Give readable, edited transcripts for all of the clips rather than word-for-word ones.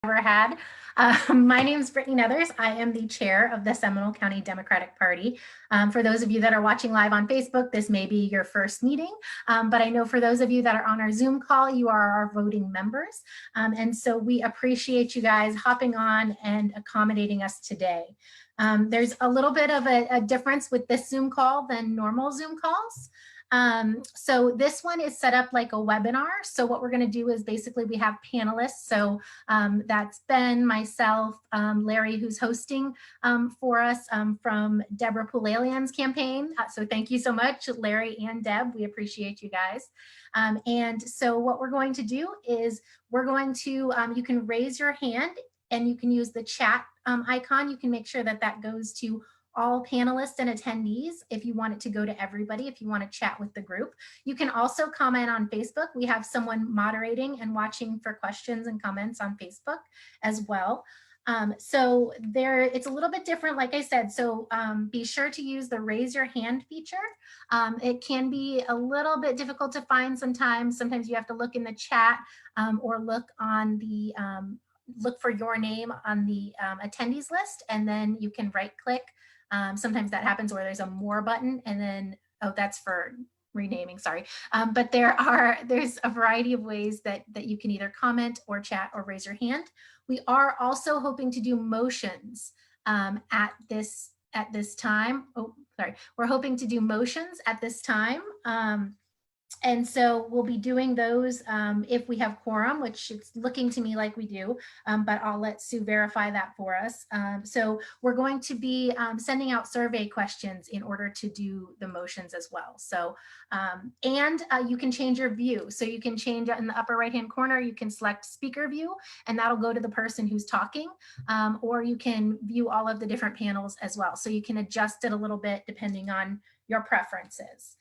ever had. My name is Brittany Nethers. I am the chair of the Seminole County Democratic Party. For those of you that are watching live on Facebook, this may be your first meeting, but I know for those of you that are on our Zoom call, you are our voting members. And so we appreciate you guys hopping on and accommodating us today. There's a little bit of a difference with this Zoom call than normal Zoom calls. So this one is set up like a webinar. So what we're going to do is basically we have panelists. So that's Ben, myself, Larry, who's hosting for us from Deborah Poulalian's campaign. So thank you so much, Larry and Deb. We appreciate you guys. And so what we're going to do is we're going to, you can raise your hand and you can use the chat icon. You can make sure that that goes to all panelists and attendees if you want it to go to everybody, if you want to chat with the group. You can also comment on Facebook. We have someone moderating and watching for questions and comments on Facebook as well. So it's a little bit different, like I said, so be sure to use the raise your hand feature. It can be a little bit difficult to find sometimes. Sometimes you have to look in the chat or look on the look for your name on the attendees list, and then you can right click. Sometimes that happens where there's a more button and then, oh, that's for renaming, sorry. But there's a variety of ways that you can either comment or chat or raise your hand. We are also hoping to do motions at this time. Oh, sorry. We're hoping to do motions at this time. And so we'll be doing those if we have quorum, which it's looking to me like we do, but I'll let Sue verify that for us. So we're going to be sending out survey questions in order to do the motions as well. So, and you can change your view. So you can change in the upper right-hand corner, you can select speaker view, and that'll go to the person who's talking, or you can view all of the different panels as well. So you can adjust it a little bit depending on your preferences.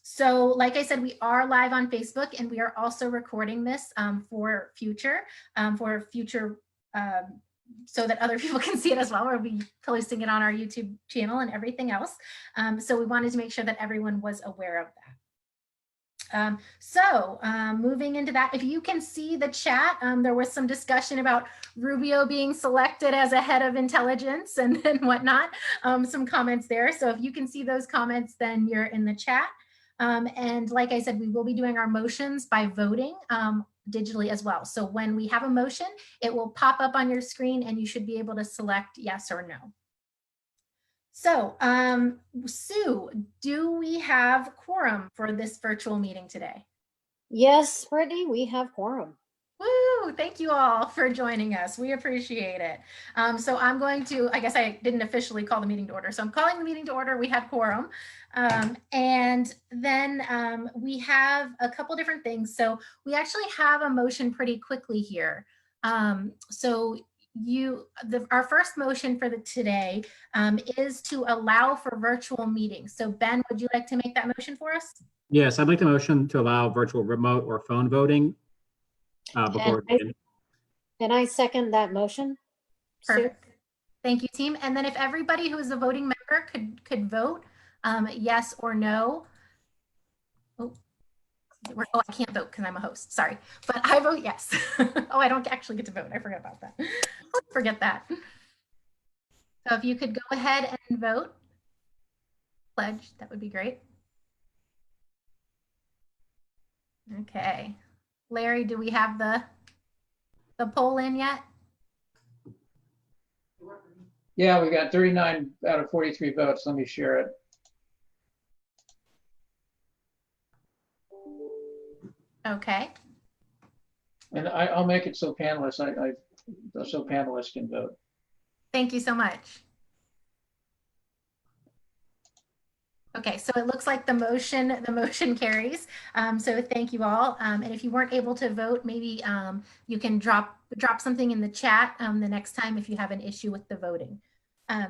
So like I said, we are live on Facebook and we are also recording this for future so that other people can see it as well. We'll be posting it on our YouTube channel and everything else. So we wanted to make sure that everyone was aware of that. Moving into that, if you can see the chat, there was some discussion about Rubio being selected as a head of intelligence and whatnot, some comments there. So if you can see those comments, then you're in the chat. And like I said, we will be doing our motions by voting digitally as well. So when we have a motion, it will pop up on your screen and you should be able to select yes or no. So, Sue, do we have quorum for this virtual meeting today? Yes, Brittany, we have quorum. Woo! Thank you all for joining us. We appreciate it. So I'm going to, I guess I didn't officially call the meeting to order. So I'm calling the meeting to order. We have quorum. And then we have a couple different things. So we actually have a motion pretty quickly here. Our first motion for today is to allow for virtual meetings. So Ben, would you like to make that motion for us? Yes, I'd like the motion to allow virtual remote or phone voting before. And I second that motion. Perfect. Thank you, team. And then if everybody who is a voting member could vote yes or no. Oh, I can't vote because I'm a host. Sorry, but I vote yes. Oh, I don't actually get to vote. I forgot about that. Forget that. So if you could go ahead and vote, pledge, that would be great. Okay. Larry, do we have the poll in yet? Yeah, we got 39 out of 43 votes. Let me share it. Okay. And I'll make it so panelists, so panelists can vote. Thank you so much. Okay, so it looks like the motion carries. So thank you all. And if you weren't able to vote, maybe you can drop something in the chat the next time if you have an issue with the voting. Okay,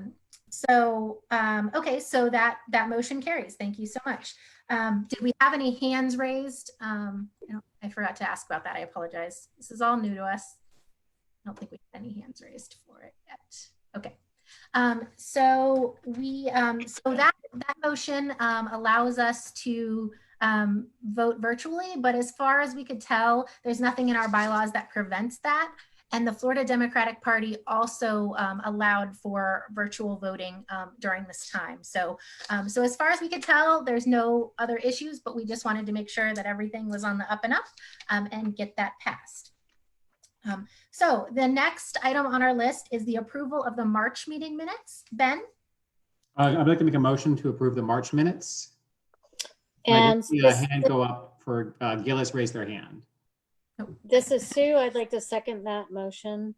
so that motion carries. Thank you so much. Did we have any hands raised? I forgot to ask about that. I apologize. This is all new to us. I don't think we have any hands raised for it yet. Okay. So that motion allows us to vote virtually, but as far as we could tell, there's nothing in our bylaws that prevents that. And the Florida Democratic Party also allowed for virtual voting during this time. So as far as we could tell, there's no other issues, but we just wanted to make sure that everything was on the up and up and get that passed. So the next item on our list is the approval of the March meeting minutes. Ben? I'd like to make a motion to approve the March minutes. And I did see a this, hand go up for Gillis raised their hand. this is Sue. I'd like to second that motion.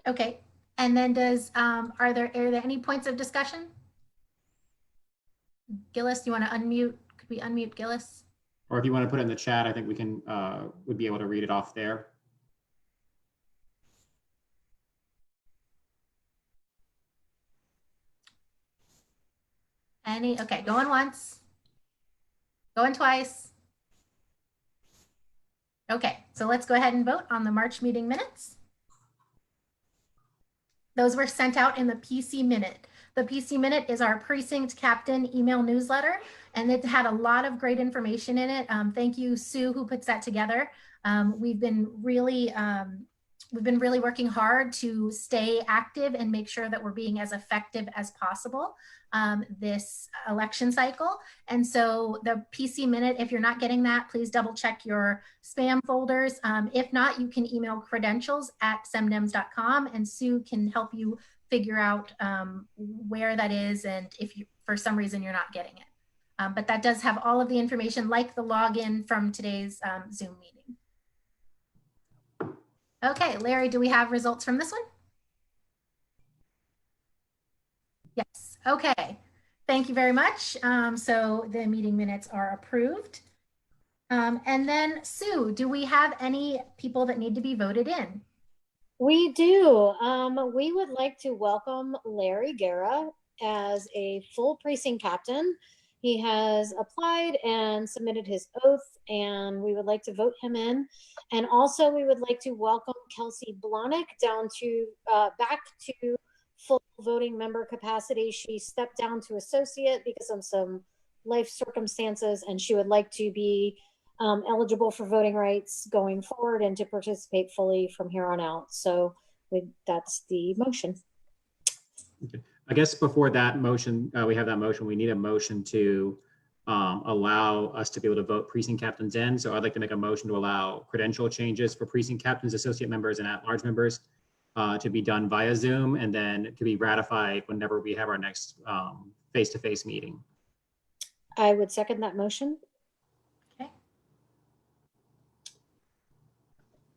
Okay. And then are there any points of discussion? Gillis, you want to unmute? Could we unmute Gillis? Or if you want to put it in the chat, I think we can, would be able to read it off there. Okay, going once, going twice. Okay, so let's go ahead and vote on the March meeting minutes. Those were sent out in the PC Minute. The PC Minute is our precinct captain email newsletter, and it had a lot of great information in it. Thank you, Sue, who puts that together. We've been really working hard to stay active and make sure that we're being as effective as possible this election cycle. And so the PC Minute, if you're not getting that, please double check your spam folders. If not, you can email credentials@semdems.com and Sue can help you figure out where that is and if you, for some reason, you're not getting it. But that does have all of the information like the login from today's Zoom meeting. Okay, Larry, do we have results from this one? Yes, okay. Thank you very much. So the meeting minutes are approved. And then Sue, do we have any people that need to be voted in? We do. We would like to welcome Larry Guerra as a full precinct captain. He has applied and submitted his oath, and we would like to vote him in. And also, we would like to welcome Kelsey Blonick down to back to full voting member capacity. She stepped down to associate because of some life circumstances, and she would like to be eligible for voting rights going forward and to participate fully from here on out. So that's the motion. Okay. I guess before that motion, we have that motion, we need a motion to allow us to be able to vote precinct captains in. So I'd like to make a motion to allow credential changes for precinct captains, associate members, and at-large members to be done via Zoom and then to be ratified whenever we have our next face-to-face meeting. I would second that motion. Okay.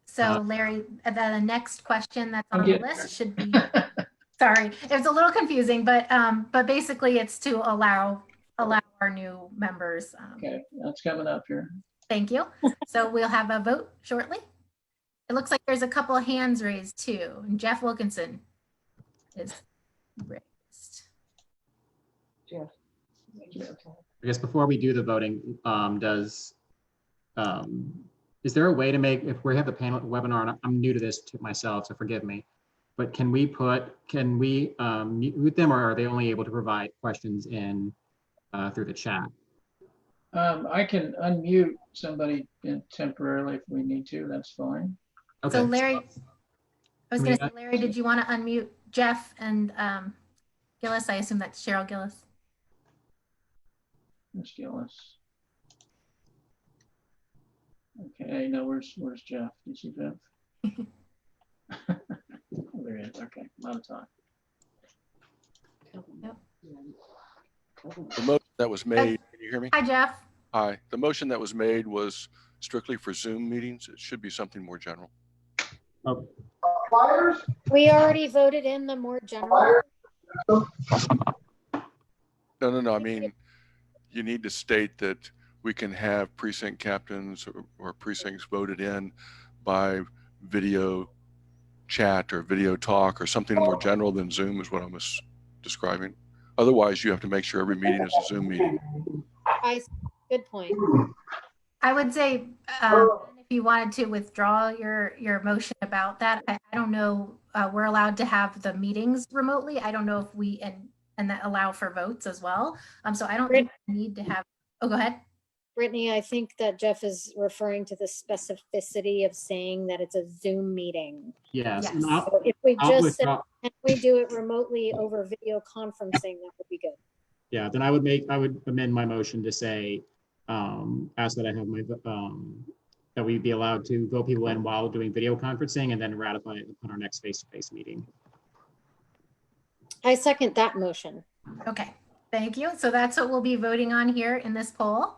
So Larry, the next question that's on the list should be, sorry, it was a little confusing, but basically it's to allow our new members. Okay, that's coming up here. Thank you. So we'll have a vote shortly. It looks like there's a couple of hands raised too. And Jeff Wilkinson is raised. Jeff. I guess before we do the voting, is there a way to make, if we have the panel webinar, and I'm new to this myself, so forgive me, but can we mute them, or are they only able to provide questions in through the chat? I can unmute somebody temporarily if we need to, that's fine. Okay. So Larry, I was going to say, Larry, did you want to unmute Jeff and Gillis? I assume that's Cheryl Gillis. Ms. Gillis. Okay, no, where's Jeff? Do you see Jeff? Oh, there he is. Okay, not a time. Yep. The motion that was made, can you hear me? Hi, Jeff. Hi. The motion that was made was strictly for Zoom meetings. It should be something more general. Oh, We already voted in the more general. No. I mean, you need to state that we can have precinct captains or precincts voted in by video chat or video talk or something more general than Zoom is what I was describing. Otherwise, you have to make sure every meeting is a Zoom meeting. Good point. I would say if you wanted to withdraw your motion about that, I don't know. We're allowed to have the meetings remotely. I don't know if we and that allow for votes as well. So I don't think we need to have. Oh, go ahead. Brittany, I think that Jeff is referring to the specificity of saying that it's a Zoom meeting. Yes. Yes. And So if we I'll just said, withdraw. can we do it remotely over video conferencing, that would be good. Yeah, then I would amend my motion to say, ask that I have my, that we be allowed to vote people in while doing video conferencing and then ratify it upon our next face-to-face meeting. I second that motion. Okay, thank you. So that's what we'll be voting on here in this poll.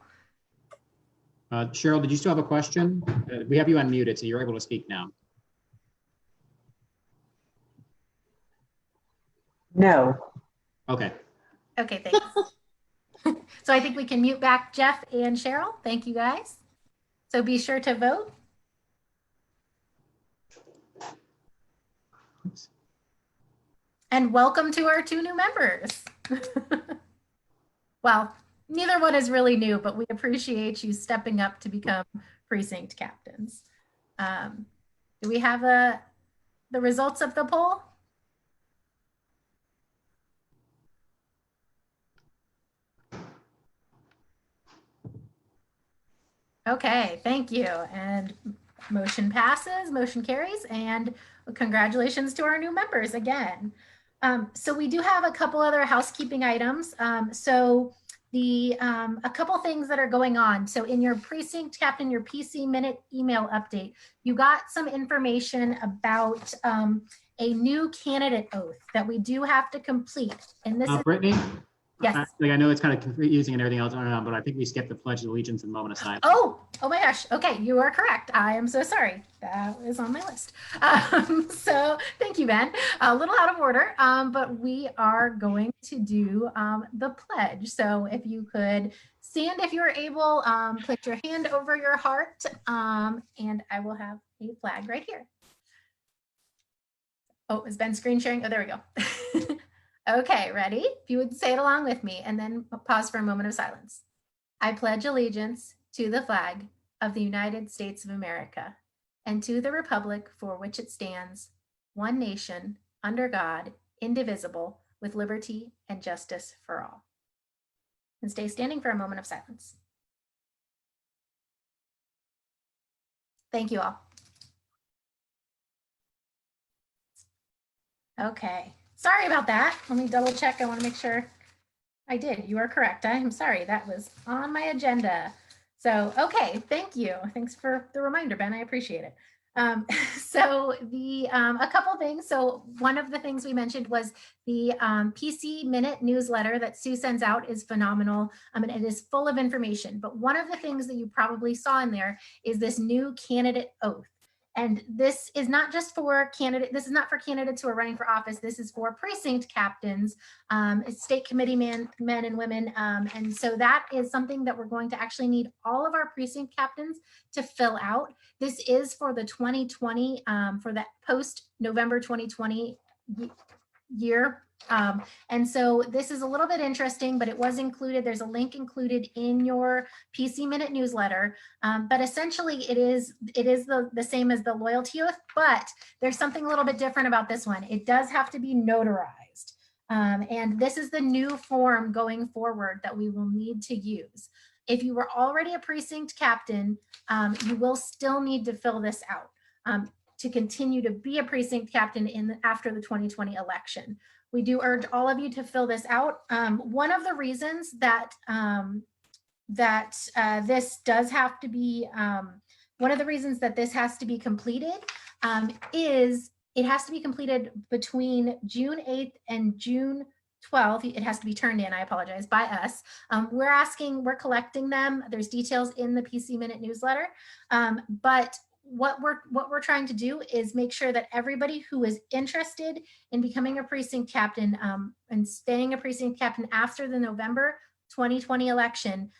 Cheryl, did you still have a question? We have you unmuted, so you're able to speak now. No. Okay. Okay, thanks. So I think we can mute back Jeff and Cheryl. Thank you, guys. So be sure to vote. Oops. And welcome to our 2 new members. Well, neither one is really new, but we appreciate you stepping up to become precinct captains. Do we have the results of the poll? Okay, thank you. And motion passes, motion carries, and congratulations to our new members again. So we do have a couple other housekeeping items. A couple things that are going on. So in your precinct captain, your PC minute email update, you got some information about a new candidate oath that we do have to complete. And this is Brittany? yes. I know it's kind of confusing and everything else, but I think we skipped the Pledge of Allegiance and moment of silence. Oh my gosh. Okay, you are correct. I am so sorry. That is on my list. So thank you, Ben. A little out of order, but we are going to do the pledge. So if you could stand if you're able, put your hand over your heart, and I will have a flag right here. Oh, is Ben screen sharing? Oh, there we go. Okay, ready? If you would say it along with me and then pause for a moment of silence. I pledge allegiance to the flag of the United States of America and to the republic for which it stands, one nation, under God, indivisible, with liberty and justice for all. And stay standing for a moment of silence. Thank you all. Okay. Sorry about that. Let me double check. I want to make sure I did. You are correct. I am sorry. That was on my agenda. So, okay. Thank you. Thanks for the reminder, Ben. I appreciate it. A couple things. So one of the things we mentioned was the PC Minute newsletter that Sue sends out is phenomenal. And it is full of information. But one of the things that you probably saw in there is this new candidate oath. And this is not just for this is not for candidates who are running for office. This is for precinct captains, state committee men and women. And so that is something that we're going to actually need all of our precinct captains to fill out. This is for the 2020, for that post November 2020 year. And so this is a little bit interesting, but it was included. There's a link included in your PC Minute newsletter. But essentially it is the same as the loyalty oath, but there's something a little bit different about this one. It does have to be notarized. And this is the new form going forward that we will need to use. If you were already a precinct captain, you will still need to fill this out to continue to be a precinct captain after the 2020 election. We do urge all of you to fill this out. One of the reasons that this does have to be, one of the reasons that this has to be completed is it has to be completed between June 8th and June 12th. It has to be turned in, I apologize, by us. We're collecting them. There's details in the PC Minute newsletter, but what we're trying to do is make sure that everybody who is interested in becoming a precinct captain and staying a precinct captain after the November 2020 election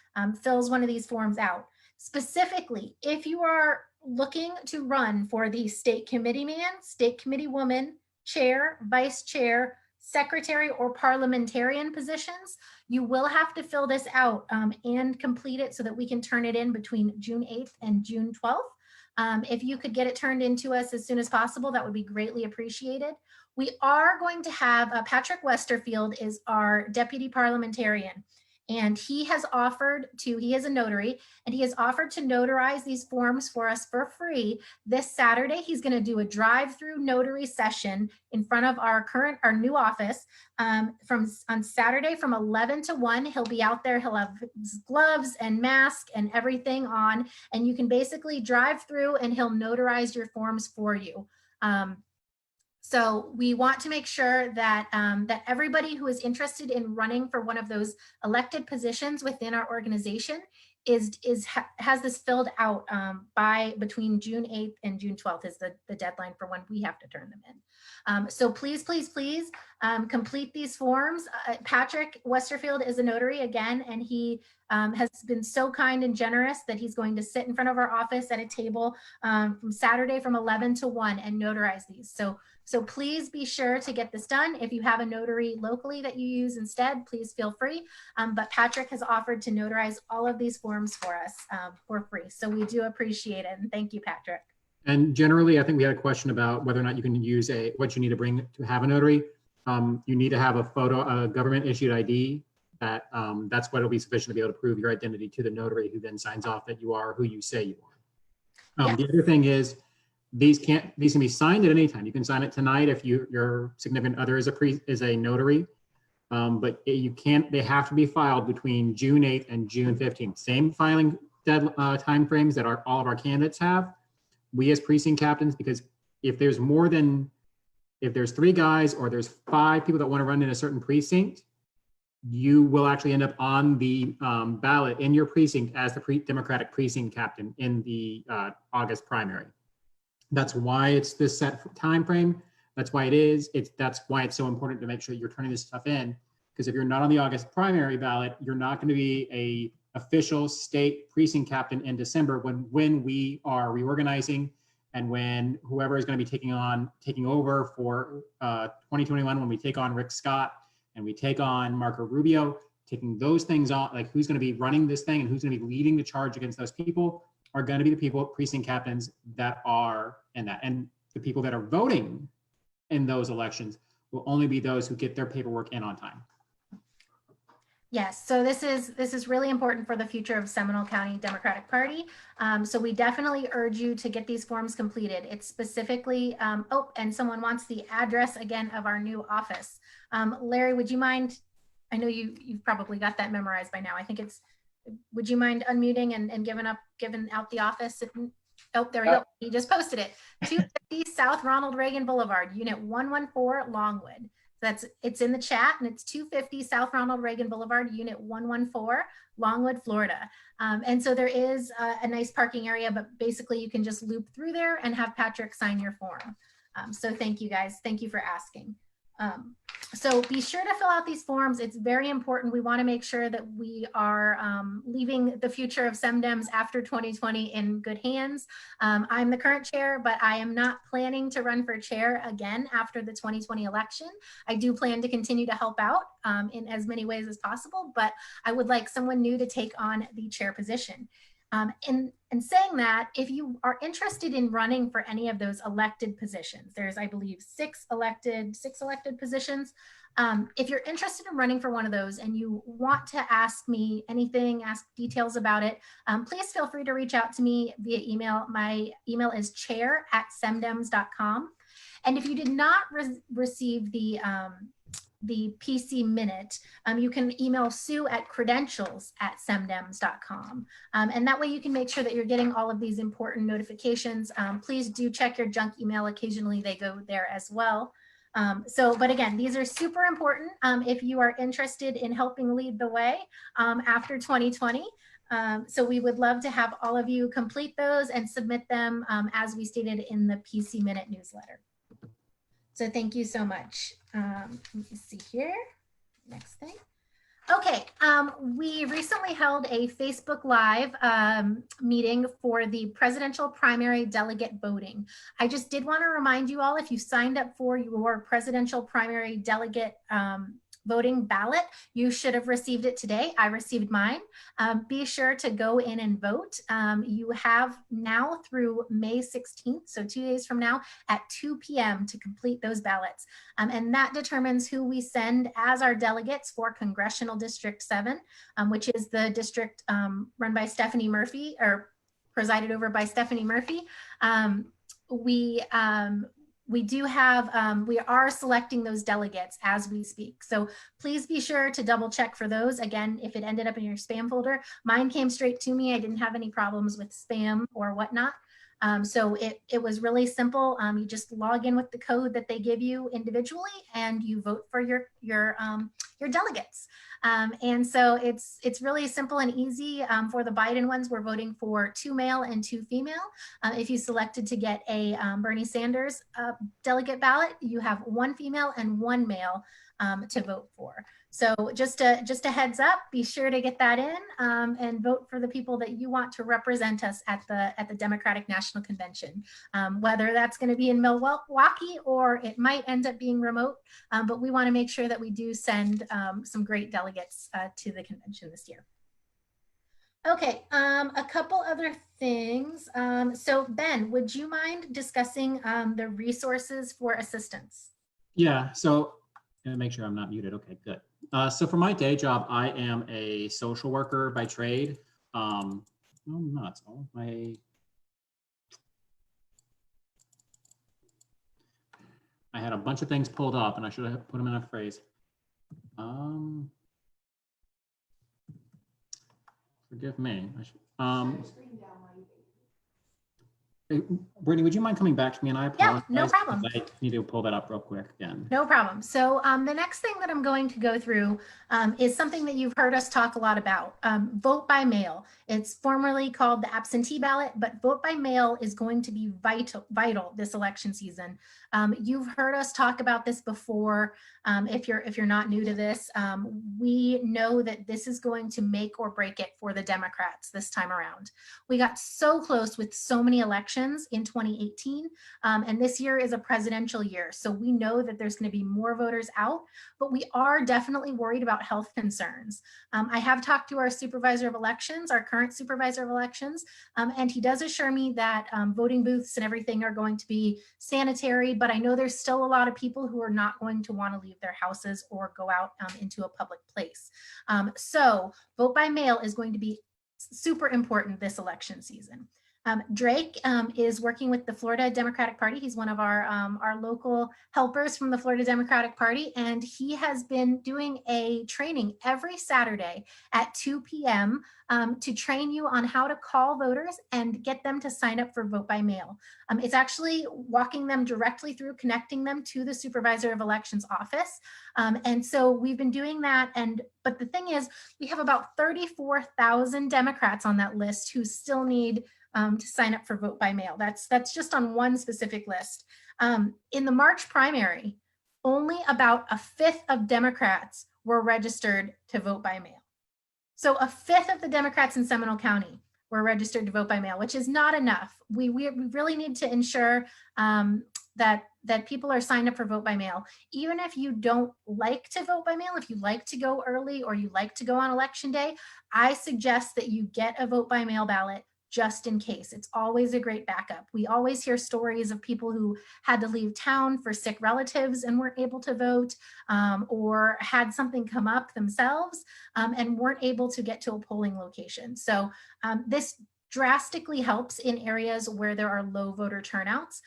fills one of these forms out. Specifically, if you are looking to run for the state committee man, state committee woman, chair, vice chair, secretary, or parliamentarian positions, you will have to fill this out and complete it so that we can turn it in between June 8th and June 12th. If you could get it turned into us as soon as possible, that would be greatly appreciated. We are going to have Patrick Westerfield is our deputy parliamentarian. And he is a notary, and he has offered to notarize these forms for us for free. This Saturday, he's going to do a drive-through notary session in front of our new office on Saturday from 11 to 1. He'll be out there. He'll have his gloves and mask and everything on, and you can basically drive through and he'll notarize your forms for you. So we want to make sure that that everybody who is interested in running for one of those elected positions within our organization has this filled out by between June 8th and June 12th is the deadline for when we have to turn them in. So please, please, please complete these forms. Patrick Westerfield is a notary again, and he has been so kind and generous that he's going to sit in front of our office at a table from Saturday from 11 to 1 and notarize these. So please be sure to get this done. If you have a notary locally that you use instead, please feel free. But Patrick has offered to notarize all of these forms for us for free. So we do appreciate it. And thank you, Patrick. And generally, I think we had a question about whether or not you can use what you need to bring to have a notary. You need to have a government issued ID. That's what will be sufficient to be able to prove your identity to the notary, who then signs off that you are who you say you are. Yes. The other thing is, these can be signed at any time. You can sign it tonight if your significant other is a notary, but they have to be filed between June 8th and June 15th. Same filing time frames that all of our candidates have. We as precinct captains, because if there's 3 guys or there's 5 people that want to run in a certain precinct, you will actually end up on the ballot in your precinct as the Democratic precinct captain in the August primary. That's why it's this set time frame. That's why it is. That's why it's so important to make sure you're turning this stuff in, because if you're not on the August primary ballot, you're not going to be a official state precinct captain in December when we are reorganizing, and when whoever is going to be taking over for 2021, when we take on Rick Scott and we take on Marco Rubio, taking those things on, like who's going to be running this thing and who's going to be leading the charge against those people, are going to be the people, precinct captains, that are in that. And the people that are voting in those elections will only be those who get their paperwork in on time. Yes, so this is really important for the future of Seminole County Democratic Party. So we definitely urge you to get these forms completed. It's specifically, and someone wants the address again of our new office. Larry, would you mind? I know you've probably got that memorized by now. I think would you mind unmuting and giving out the office? Oh, there we go. He just posted it. 250 South Ronald Reagan Boulevard, Unit 114, Longwood. It's in the chat, and it's 250 South Ronald Reagan Boulevard, Unit 114, Longwood, Florida. And so there is a nice parking area, but basically you can just loop through there and have Patrick sign your form. So thank you guys. Thank you for asking. So be sure to fill out these forms. It's very important. We want to make sure that we are leaving the future of SemDems after 2020 in good hands. I'm the current chair, but I am not planning to run for chair again after the 2020 election. I do plan to continue to help out in as many ways as possible, but I would like someone new to take on the chair position. In saying that, if you are interested in running for any of those elected positions, there's, I believe, six elected positions. If you're interested in running for one of those and you want to ask me anything, ask details about it, please feel free to reach out to me via email. My email is chair@semdems.com. And if you did not receive the PC Minute, you can email Sue at credentials@semdems.com. And that way you can make sure that you're getting all of these important notifications. Please do check your junk email. Occasionally they go there as well. But again, these are super important if you are interested in helping lead the way after 2020. So we would love to have all of you complete those and submit them as we stated in the PC Minute newsletter. So thank you so much. Let me see here. Next thing. Okay, we recently held a Facebook Live meeting for the presidential primary delegate voting. I just did want to remind you all, if you signed up for your presidential primary delegate voting ballot. You should have received it today. I received mine. Be sure to go in and vote. You have now through May 16th, so 2 days from now at 2 p.m. to complete those ballots. And that determines who we send as our delegates for Congressional District 7, which is the district run by Stephanie Murphy, or presided over by Stephanie Murphy. We are selecting those delegates as we speak. So please be sure to double check for those. Again, if it ended up in your spam folder, mine came straight to me. I didn't have any problems with spam or whatnot. So it was really simple. You just log in with the code that they give you individually, and you vote for your delegates. And so it's really simple and easy. For the Biden ones, we're voting for 2 male and 2 female. If you selected to get a Bernie Sanders delegate ballot, you have 1 female and 1 male to vote for. So just a heads up, be sure to get that in and vote for the people that you want to represent us at the Democratic National Convention. Whether that's going to be in Milwaukee or it might end up being remote, but we want to make sure that we do send some great delegates to the convention this year. Okay, a couple other things. So Ben, would you mind discussing the resources for assistance? Yeah, so make sure I'm not muted. Okay, good. So for my day job, I am a social worker by trade. Oh, nuts. All of my... I had a bunch of things pulled up and I should have put them in a phrase. Forgive me. Brittany, would you mind coming back to me? And I apologize. Yeah, no problem. I need to pull that up real quick again. No problem. So the next thing that I'm going to go through is something that you've heard us talk a lot about, vote by mail. It's formerly called the absentee ballot, but vote by mail is going to be vital this election season. You've heard us talk about this before. If you're not new to this, we know that this is going to make or break it for the Democrats this time around. We got so close with so many elections in 2018, and this year is a presidential year. So we know that there's going to be more voters out, but we are definitely worried about health concerns. I have talked to our supervisor of elections, our current supervisor of elections, and he does assure me that voting booths and everything are going to be sanitary, but I know there's still a lot of people who are not going to want to leave their houses or go out into a public place. So vote by mail is going to be super important this election season. Drake is working with the Florida Democratic Party. He's one of our local helpers from the Florida Democratic Party, and he has been doing a training every Saturday at 2 p.m. To train you on how to call voters and get them to sign up for vote by mail. It's actually walking them directly through, connecting them to the supervisor of elections office. And so we've been doing that. But the thing is, we have about 34,000 Democrats on that list who still need to sign up for vote by mail. That's just on one specific list. In the March primary, only about 1/5 of Democrats were registered to vote by mail. So 1/5 of the Democrats in Seminole County were registered to vote by mail, which is not enough. We really need to ensure that people are signed up for vote by mail. Even if you don't like to vote by mail, if you like to go early or you like to go on election day, I suggest that you get a vote by mail ballot just in case. It's always a great backup. We always hear stories of people who had to leave town for sick relatives and weren't able to vote, or had something come up themselves and weren't able to get to a polling location. So this drastically helps in areas where there are low voter turnouts.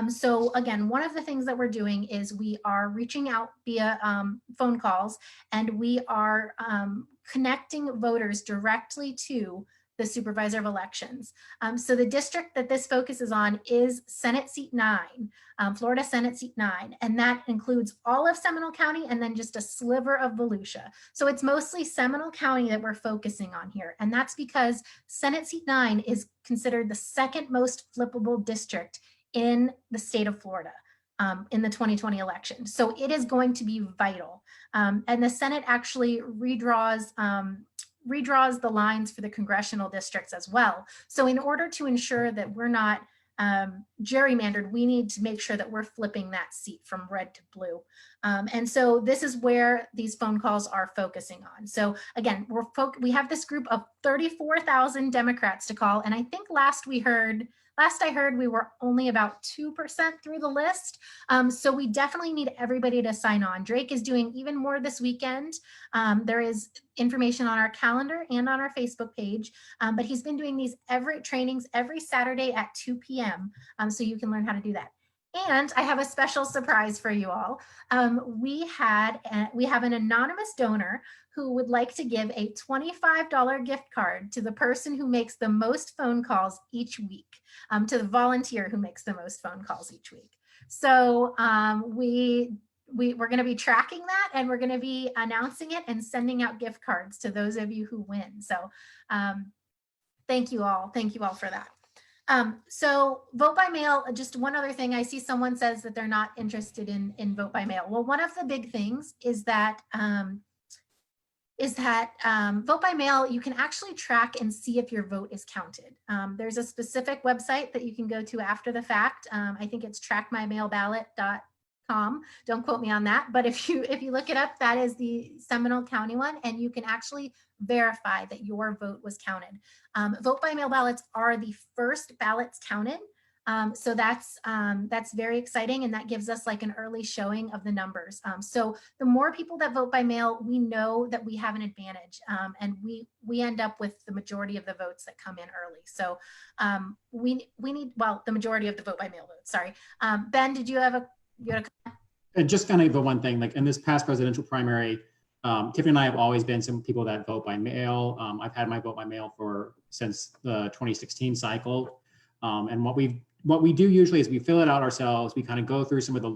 So again, one of the things that we're doing is we are reaching out via phone calls, and we are connecting voters directly to the supervisor of elections. So the district that this focuses on is Senate Seat 9, Florida Senate Seat 9, and that includes all of Seminole County and then just a sliver of Volusia. So it's mostly Seminole County that we're focusing on here, and that's because Senate Seat 9 is considered the second most flippable district in the state of Florida in the 2020 election. So it is going to be vital. And the Senate actually redraws the lines for the congressional districts as well. So in order to ensure that we're not gerrymandered, we need to make sure that we're flipping that seat from red to blue. And so this is where these phone calls are focusing on. So again, we have this group of 34,000 Democrats to call. And I think last I heard we were only about 2% through the list. So we definitely need everybody to sign on. Drake is doing even more this weekend. There is information on our calendar and on our Facebook page, but he's been doing these trainings every Saturday at 2 p.m. So you can learn how to do that. And I have a special surprise for you all. We have an anonymous donor who would like to give a $25 gift card to the person who makes the most phone calls each week, to the volunteer who makes the most phone calls each week. So we're going to be tracking that, and we're going to be announcing it and sending out gift cards to those of you who win. So thank you all. Thank you all for that. So vote by mail, just one other thing. I see someone says that they're not interested in vote by mail. Well, one of the big things is that vote by mail, you can actually track and see if your vote is counted. There's a specific website that you can go to after the fact. I think it's trackmymailballot.com. Don't quote me on that, but if you look it up, that is the Seminole County one, and you can actually verify that your vote was counted. Vote by mail ballots are the first ballots counted. So that's very exciting, and that gives us like an early showing of the numbers. So the more people that vote by mail, we know that we have an advantage, and we end up with the majority of the votes that come in early. So we need, well, the majority of the vote by mail votes. Sorry, Ben, did you have a comment? And just kind of the one thing, like in this past presidential primary, Tiffany and I have always been some people that vote by mail. I've had my vote by mail since the 2016 cycle, and what we do usually is we fill it out ourselves. We kind of go through some of the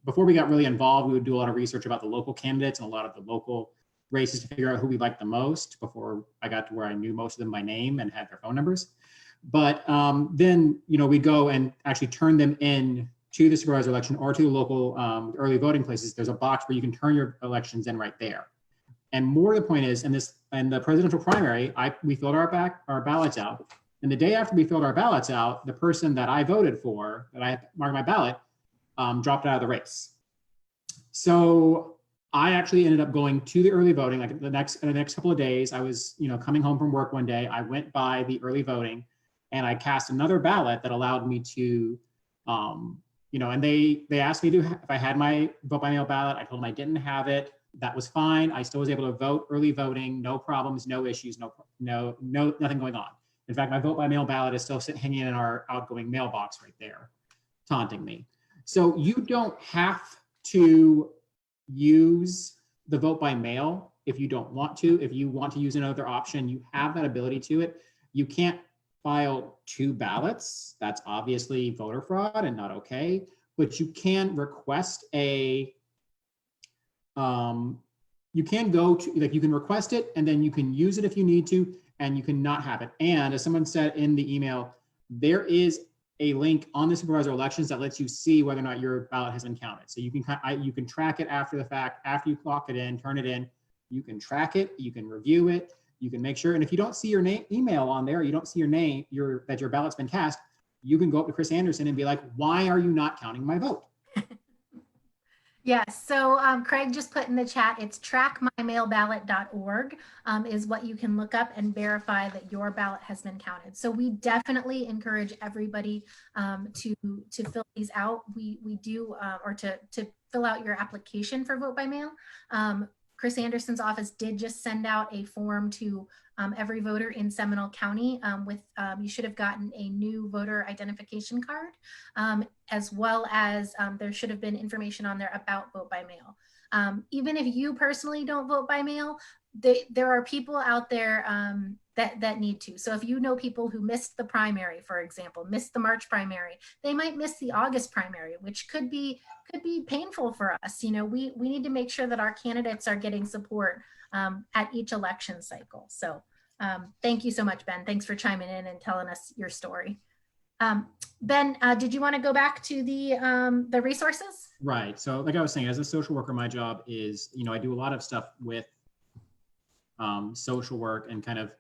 before we got really involved, we would do a lot of research about the local candidates and a lot of the local races to figure out who we liked the most before I got to where I knew most of them by name and had their phone numbers. But then, we go and actually turn them in to the supervisor election or to the local early voting places. There's a box where you can turn your elections in right there. And more to the point is, in the presidential primary, we filled our ballots out. And the day after we filled our ballots out, the person that I voted for, that I marked my ballot, dropped out of the race. So I actually ended up going to the early voting. Like the next couple of days, I was coming home from work one day. I went by the early voting, and I cast another ballot that allowed me to, and they asked me if I had my vote by mail ballot. I told them I didn't have it. That was fine. I still was able to vote early voting, no problems, no issues, nothing going on. In fact, my vote by mail ballot is still hanging in our outgoing mailbox right there, taunting me. So you don't have to use the vote by mail if you don't want to. If you want to use another option, you have that ability to it. You can't file two ballots. That's obviously voter fraud and not okay, but you can request you can request it, and then you can use it if you need to, and you can not have it. And as someone said in the email, there is a link on the supervisor elections that lets you see whether or not your ballot has been counted. So you can track it after the fact, after you clock it in, turn it in, you can track it, you can review it, you can make sure. And if you don't see your email on there, you don't see your name, that your ballot's been cast, you can go up to Chris Anderson and be like, why are you not counting my vote? Yes, so Craig just put in the chat, it's trackmymailballot.org is what you can look up and verify that your ballot has been counted. So we definitely encourage everybody to fill these out. We do, or to fill out your application for vote by mail. Chris Anderson's office did just send out a form to every voter in Seminole County you should have gotten a new voter identification card, as well as there should have been information on there about vote by mail. Even if you personally don't vote by mail, there are people out there that need to. So if you know people who missed the primary, for example, missed the March primary, they might miss the August primary, which could be painful for us. We need to make sure that our candidates are getting support at each election cycle. So thank you so much, Ben. Thanks for chiming in and telling us your story. Ben, did you want to go back to the resources? Right. So like I was saying, as a social worker, my job is, I do a lot of stuff with social work and kind of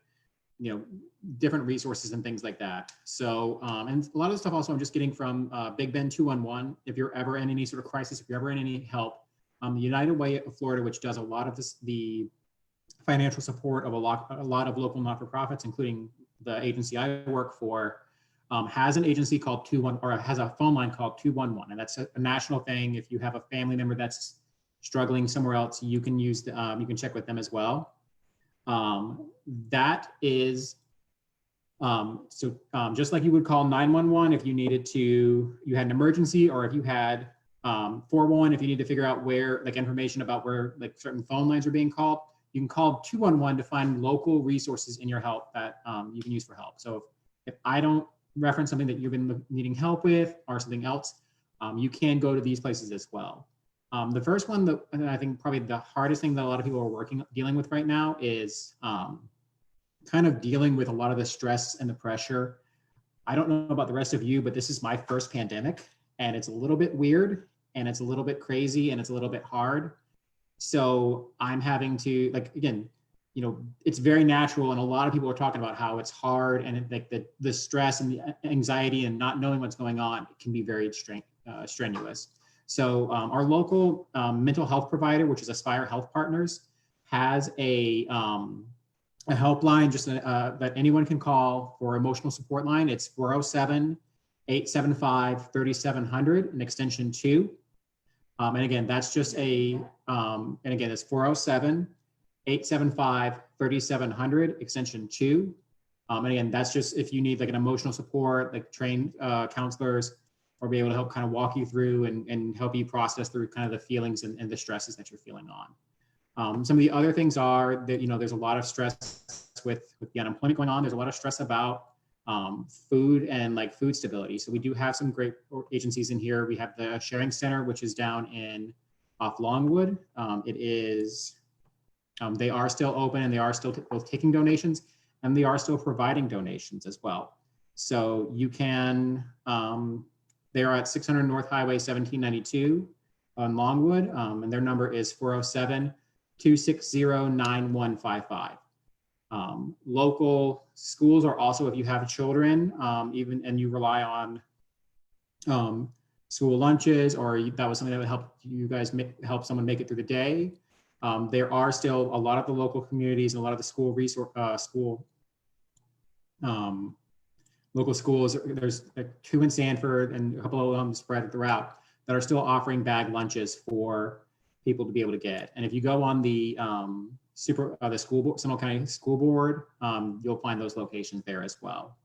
different resources and things like that. So, and a lot of the stuff also I'm just getting from Big Ben 211. If you're ever in any sort of crisis, if you're ever in any help, the United Way of Florida, which does a lot of the financial support of a lot of local not-for-profits, including the agency I work for, has an agency called has a phone line called 211, and that's a national thing. If you have a family member that's struggling somewhere else, you can use you can check with them as well. That is just like you would call 911 if you needed to, you had an emergency, or if you had 411 if you need to figure out where, like, information about where like certain phone lines are being called. You can call 211 to find local resources in your help that you can use for help. So if I don't reference something that you've been needing help with or something else, you can go to these places as well. The first one that I think probably the hardest thing that a lot of people are dealing with right now is kind of dealing with a lot of the stress and the pressure. I don't know about the rest of you, but this is my first pandemic, and it's a little bit weird, and it's a little bit crazy, and it's a little bit hard. So I'm having to, like, again, it's very natural, and a lot of people are talking about how it's hard, and like the stress and the anxiety and not knowing what's going on can be very strenuous. So our local mental health provider, which is Aspire Health Partners, has a helpline just that anyone can call for emotional support line. It's 407-875-3700 and extension 2. And again, that's just and again, it's 407-875-3700 extension 2. And again, that's just if you need like an emotional support, like trained counselors, or be able to help kind of walk you through and help you process through kind of the feelings and the stresses that you're feeling on. Some of the other things are that, there's a lot of stress with the unemployment going on. There's a lot of stress about food and like food stability. So we do have some great agencies in here. We have the Sharing Center, which is down off Longwood. They are still open, and they are still both taking donations, and they are still providing donations as well. So you can, they are at 600 North Highway 1792 on Longwood, and their number is 407-260-9155. Local schools are also, if you have children, and you rely on school lunches, or that was something that would help you guys help someone make it through the day. There are still a lot of the local communities and a lot of the local schools. There's like 2 in Sanford and a couple of them spread throughout that are still offering bag lunches for people to be able to get. And if you go on the Seminole County School Board, you'll find those locations there as well.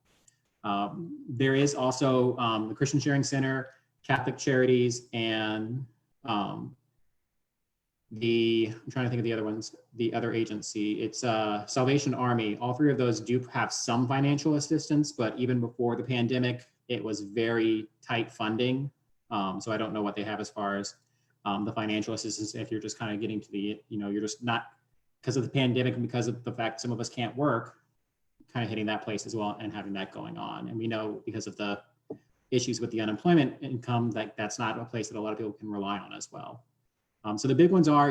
There is also the Christian Sharing Center, Catholic Charities, and I'm trying to think of the other ones, the other agency. It's Salvation Army. All 3 of those do have some financial assistance, but even before the pandemic, it was very tight funding. So I don't know what they have as far as the financial assistance. If you're just kind of getting to the, you're just not, because of the pandemic and because of the fact some of us can't work, kind of hitting that place as well and having that going on. And we know because of the issues with the unemployment income, like that's not a place that a lot of people can rely on as well. So the big ones are,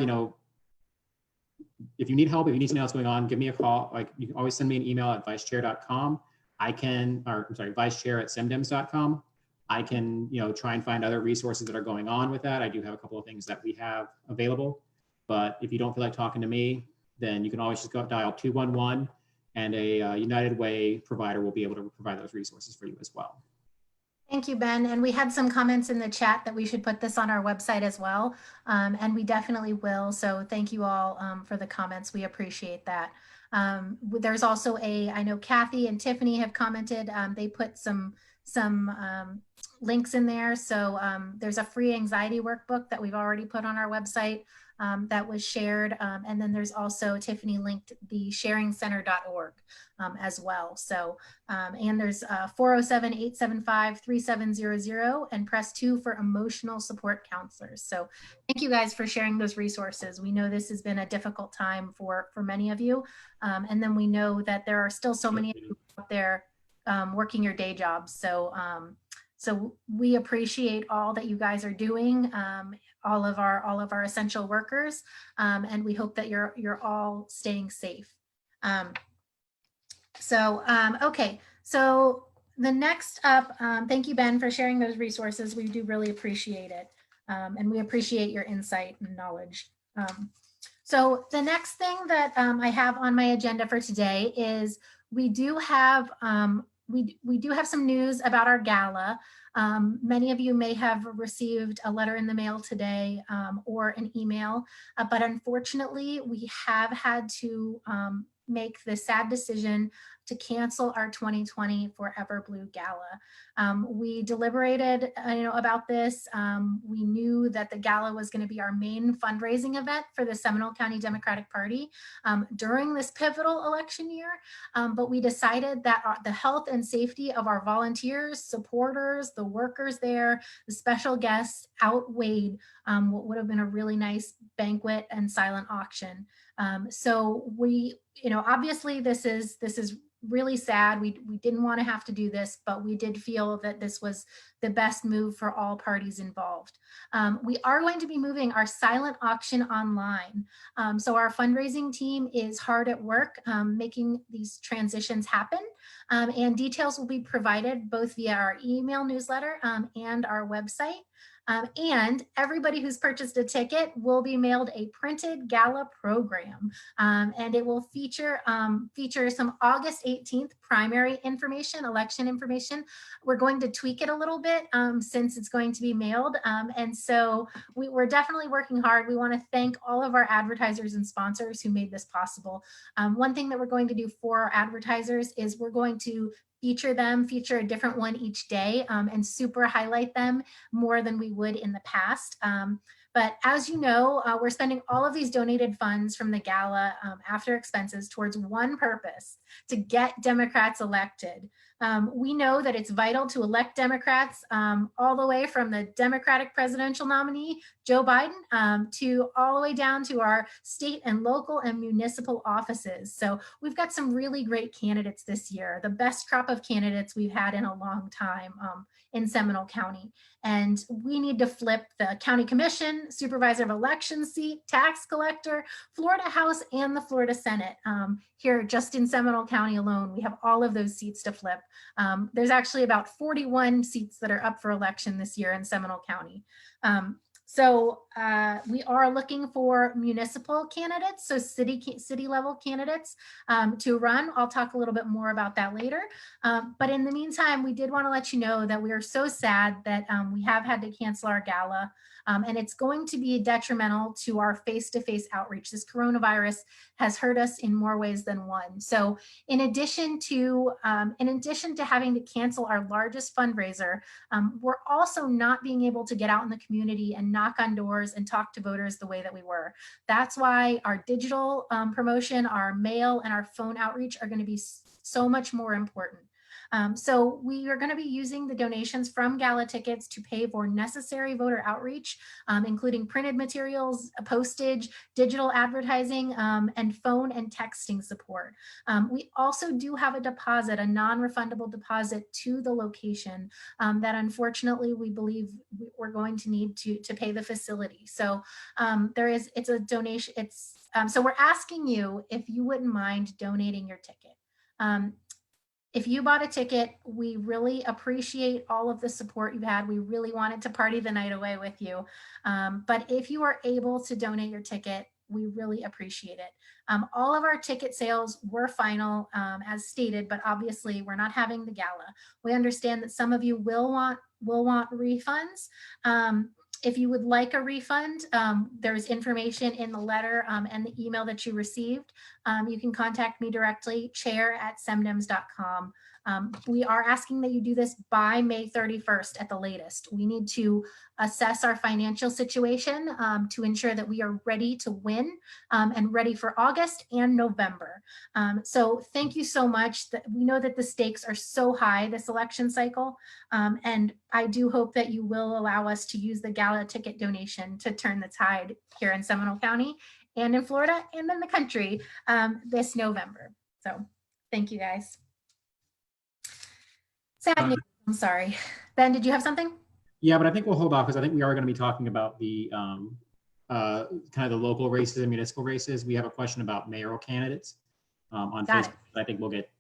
if you need help, if you need something else going on, give me a call. Like, you can always send me an email at vicechair.com. vicechair@semdems.com. I can, try and find other resources that are going on with that. I do have a couple of things that we have available, but if you don't feel like talking to me, then you can always just go dial 211, and a United Way provider will be able to provide those resources for you as well. Thank you, Ben. And we had some comments in the chat that we should put this on our website as well. And we definitely will. So thank you all for the comments. We appreciate that. There's also I know Kathy and Tiffany have commented. They put some links in there. So there's a free anxiety workbook that we've already put on our website that was shared. And then there's also, Tiffany linked the sharingcenter.org as well. So, and there's 407-875-3700 and press 2 for emotional support counselors. So thank you guys for sharing those resources. We know this has been a difficult time for many of you. And then we know that there are still so many of you out there working your day jobs. So, so we appreciate all that you guys are doing, all of our essential workers, and we hope that you're all staying safe. So, okay, so the next up, thank you, Ben, for sharing those resources. We do really appreciate it. And we appreciate your insight and knowledge. So the next thing that I have on my agenda for today is we do have we do have some news about our gala. Many of you may have received a letter in the mail today or an email, but unfortunately we have had to make the sad decision to cancel our 2020 Forever Blue Gala. We deliberated, about this. We knew that the gala was going to be our main fundraising event for the Seminole County Democratic Party during this pivotal election year. But we decided that the health and safety of our volunteers, supporters, the workers there, the special guests outweighed what would have been a really nice banquet and silent auction. So we, obviously this is really sad. We didn't want to have to do this, but we did feel that this was the best move for all parties involved. We are going to be moving our silent auction online. So our fundraising team is hard at work making these transitions happen. And details will be provided both via our email newsletter and our website. And everybody who's purchased a ticket will be mailed a printed gala program. And it will feature some August 18th primary information, election information. We're going to tweak it a little bit since it's going to be mailed. And so we're definitely working hard. We want to thank all of our advertisers and sponsors who made this possible. One thing that we're going to do for our advertisers is we're going to feature a different one each day and super highlight them more than we would in the past. But as you know, we're spending all of these donated funds from the gala after expenses towards one purpose: to get Democrats elected. We know that it's vital to elect Democrats all the way from the Democratic presidential nominee, Joe Biden, to all the way down to our state and local and municipal offices. So we've got some really great candidates this year, the best crop of candidates we've had in a long time in Seminole County. And we need to flip the county commission, supervisor of elections seat, tax collector, Florida House, and the Florida Senate. Here just in Seminole County alone, we have all of those seats to flip. There's actually about 41 seats that are up for election this year in Seminole County. So we are looking for municipal candidates, so city level candidates to run. I'll talk a little bit more about that later. But in the meantime, we did want to let you know that we are so sad that we have had to cancel our gala. And it's going to be detrimental to our face-to-face outreach. This coronavirus has hurt us in more ways than one. So in addition to having to cancel our largest fundraiser, we're also not being able to get out in the community and knock on doors and talk to voters the way that we were. That's why our digital promotion, our mail, and our phone outreach are going to be so much more important. So we are going to be using the donations from gala tickets to pay for necessary voter outreach, including printed materials, postage, digital advertising, and phone and texting support. We also do have a deposit, a non-refundable deposit to the location that unfortunately we believe we're going to need to pay the facility. So it's a donation. So we're asking you if you wouldn't mind donating your ticket. If you bought a ticket, we really appreciate all of the support you've had. We really wanted to party the night away with you. But if you are able to donate your ticket, we really appreciate it. All of our ticket sales were final as stated, but obviously we're not having the gala. We understand that some of you will want refunds. If you would like a refund, there's information in the letter and the email that you received. You can contact me directly, chair@semdems.com. We are asking that you do this by May 31st at the latest. We need to assess our financial situation to ensure that we are ready to win and ready for August and November. So thank you so much. We know that the stakes are so high this election cycle, and I do hope that you will allow us to use the gala ticket donation to turn the tide here in Seminole County and in Florida and in the country this November. So thank you guys. Sad news. I'm sorry. Ben, did you have something? Yeah, but I think we'll hold off because I think we are going to be talking about the kind of the local races and municipal races. We have a question about mayoral candidates on Got Facebook. it. I think we'll get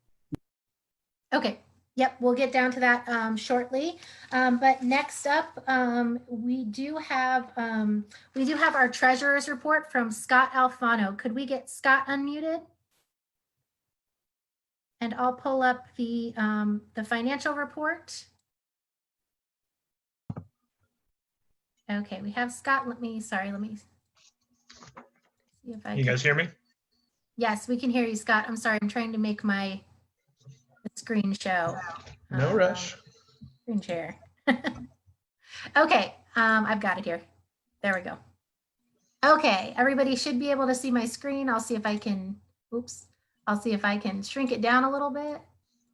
Okay. Yep, we'll get down to that shortly. But next up, we do have our treasurer's report from Scott Alfano. Could we get Scott unmuted? And I'll pull up the financial report. Okay, we have Scott. Let me see if I You guys hear me? Yes, we can hear you, Scott. I'm sorry, I'm trying to make my screen show. No rush. Screen share. Okay, I've got it here. There we go. Okay, everybody should be able to see my screen. I'll see if I can, I'll see if I can shrink it down a little bit.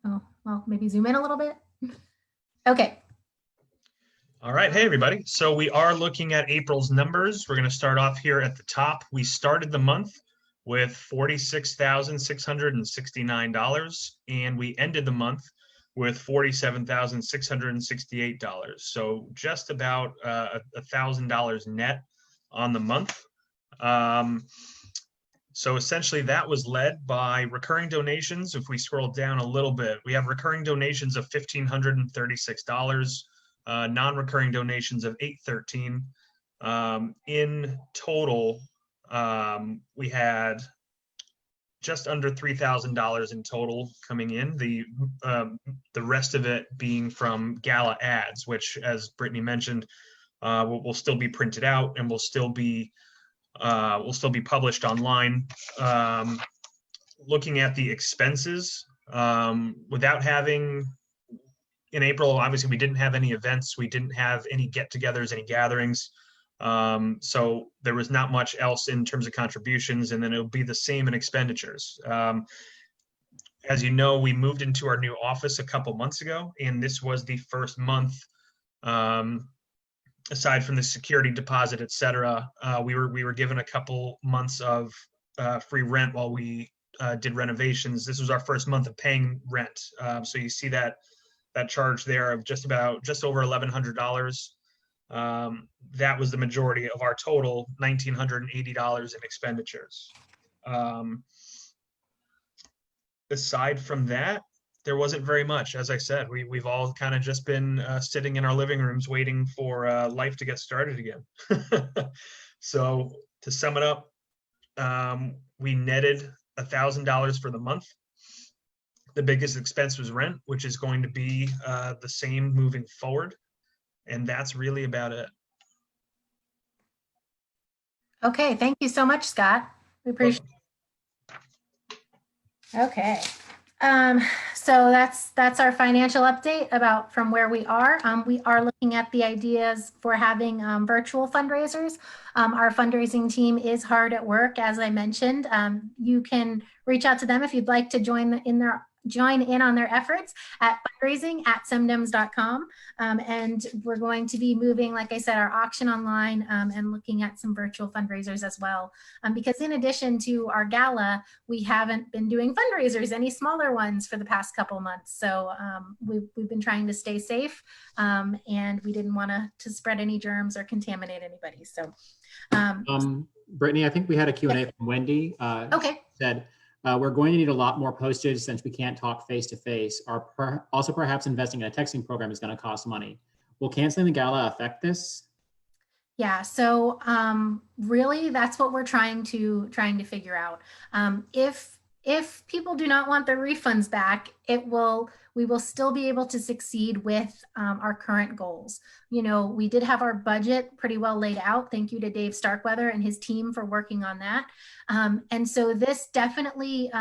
Oh, well, maybe zoom in a little bit. Okay. All right. Hey, everybody. So we are looking at April's numbers. We're going to start off here at the top. We started the month with $46,669, and we ended the month with $47,668. So just about $1,000 net on the month. So essentially that was led by recurring donations. If we scroll down a little bit, we have recurring donations of $1,536, non-recurring donations of $813. In total, we had just under $3,000 in total coming in. The rest of it being from gala ads, which, as Brittany mentioned, will still be printed out and will still be published online. Looking at the expenses, without having, in April, obviously we didn't have any events, we didn't have any get-togethers, any gatherings. So there was not much else in terms of contributions, and then it'll be the same in expenditures. As you know, we moved into our new office a couple months ago, and this was the first month, aside from the security deposit, et cetera, we were given a couple months of free rent while we did renovations. This was our first month of paying rent. So you see that charge there of just over $1,100. That was the majority of our total $1,980 in expenditures. Aside from that, there wasn't very much. As I said, we've all kind of just been sitting in our living rooms waiting for life to get started again. So to sum it up, we netted $1,000 for the month. The biggest expense was rent, which is going to be the same moving forward. And that's really about it. Okay, thank you so much, Scott. We appreciate it. Okay. So that's our financial update about from where we are. We are looking at the ideas for having virtual fundraisers. Our fundraising team is hard at work, as I mentioned. You can reach out to them if you'd like to join in on their efforts at fundraising@semdems.com. And we're going to be moving, like I said, our auction online and looking at some virtual fundraisers as well. Because in addition to our gala, we haven't been doing fundraisers, any smaller ones, for the past couple months. So we've been trying to stay safe, and we didn't want to spread any germs or contaminate anybody. So Brittany, I think we had a Q&A from Wendy. Okay. Said, we're going to need a lot more postage since we can't talk face-to-face. Also, perhaps investing in a texting program is going to cost money. Will canceling the gala affect this? Yeah, so really that's what we're trying to figure out. If people do not want their refunds back, we will still be able to succeed with our current goals. You know, we did have our budget pretty well laid out. Thank you to Dave Starkweather and his team for working on that. And so this definitely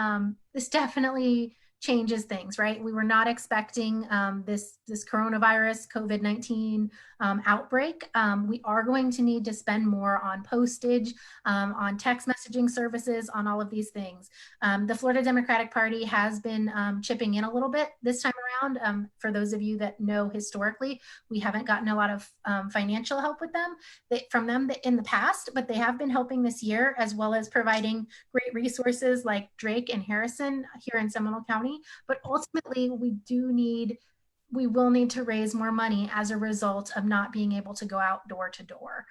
changes things, right? We were not expecting this coronavirus COVID-19 outbreak. We are going to need to spend more on postage, on text messaging services, on all of these things. The Florida Democratic Party has been chipping in a little bit this time around. For those of you that know, historically, we haven't gotten a lot of financial help from them in the past, but they have been helping this year, as well as providing great resources like Drake and Harrison here in Seminole County. But ultimately, we do need we will need to raise more money as a result of not being able to go out door to door.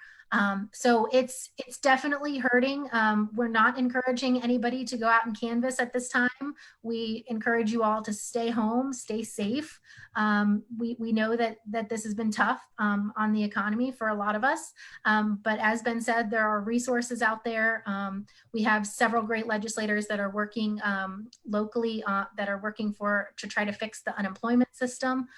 So it's definitely hurting. We're not encouraging anybody to go out and canvass at this time. We encourage you all to stay home, stay safe. We know that this has been tough on the economy for a lot of us. But as Ben said, there are resources out there. We have several great legislators that are working locally that are working to try to fix the unemployment system.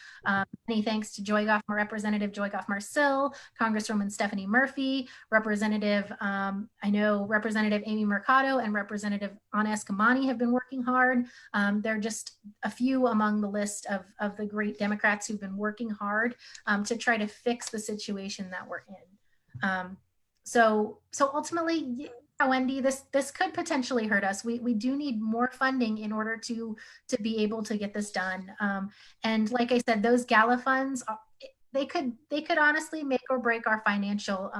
Many thanks to Representative Joy Goff-Marcil, Congresswoman Stephanie Murphy, Representative, I know Representative Amy Mercado and Representative Anna Escamani have been working hard. They're just a few among the list of the great Democrats who've been working hard to try to fix the situation that we're in. So ultimately, Wendy, this could potentially hurt us. We do need more funding in order to be able to get this done. And like I said, those gala funds, they could honestly make or break our financial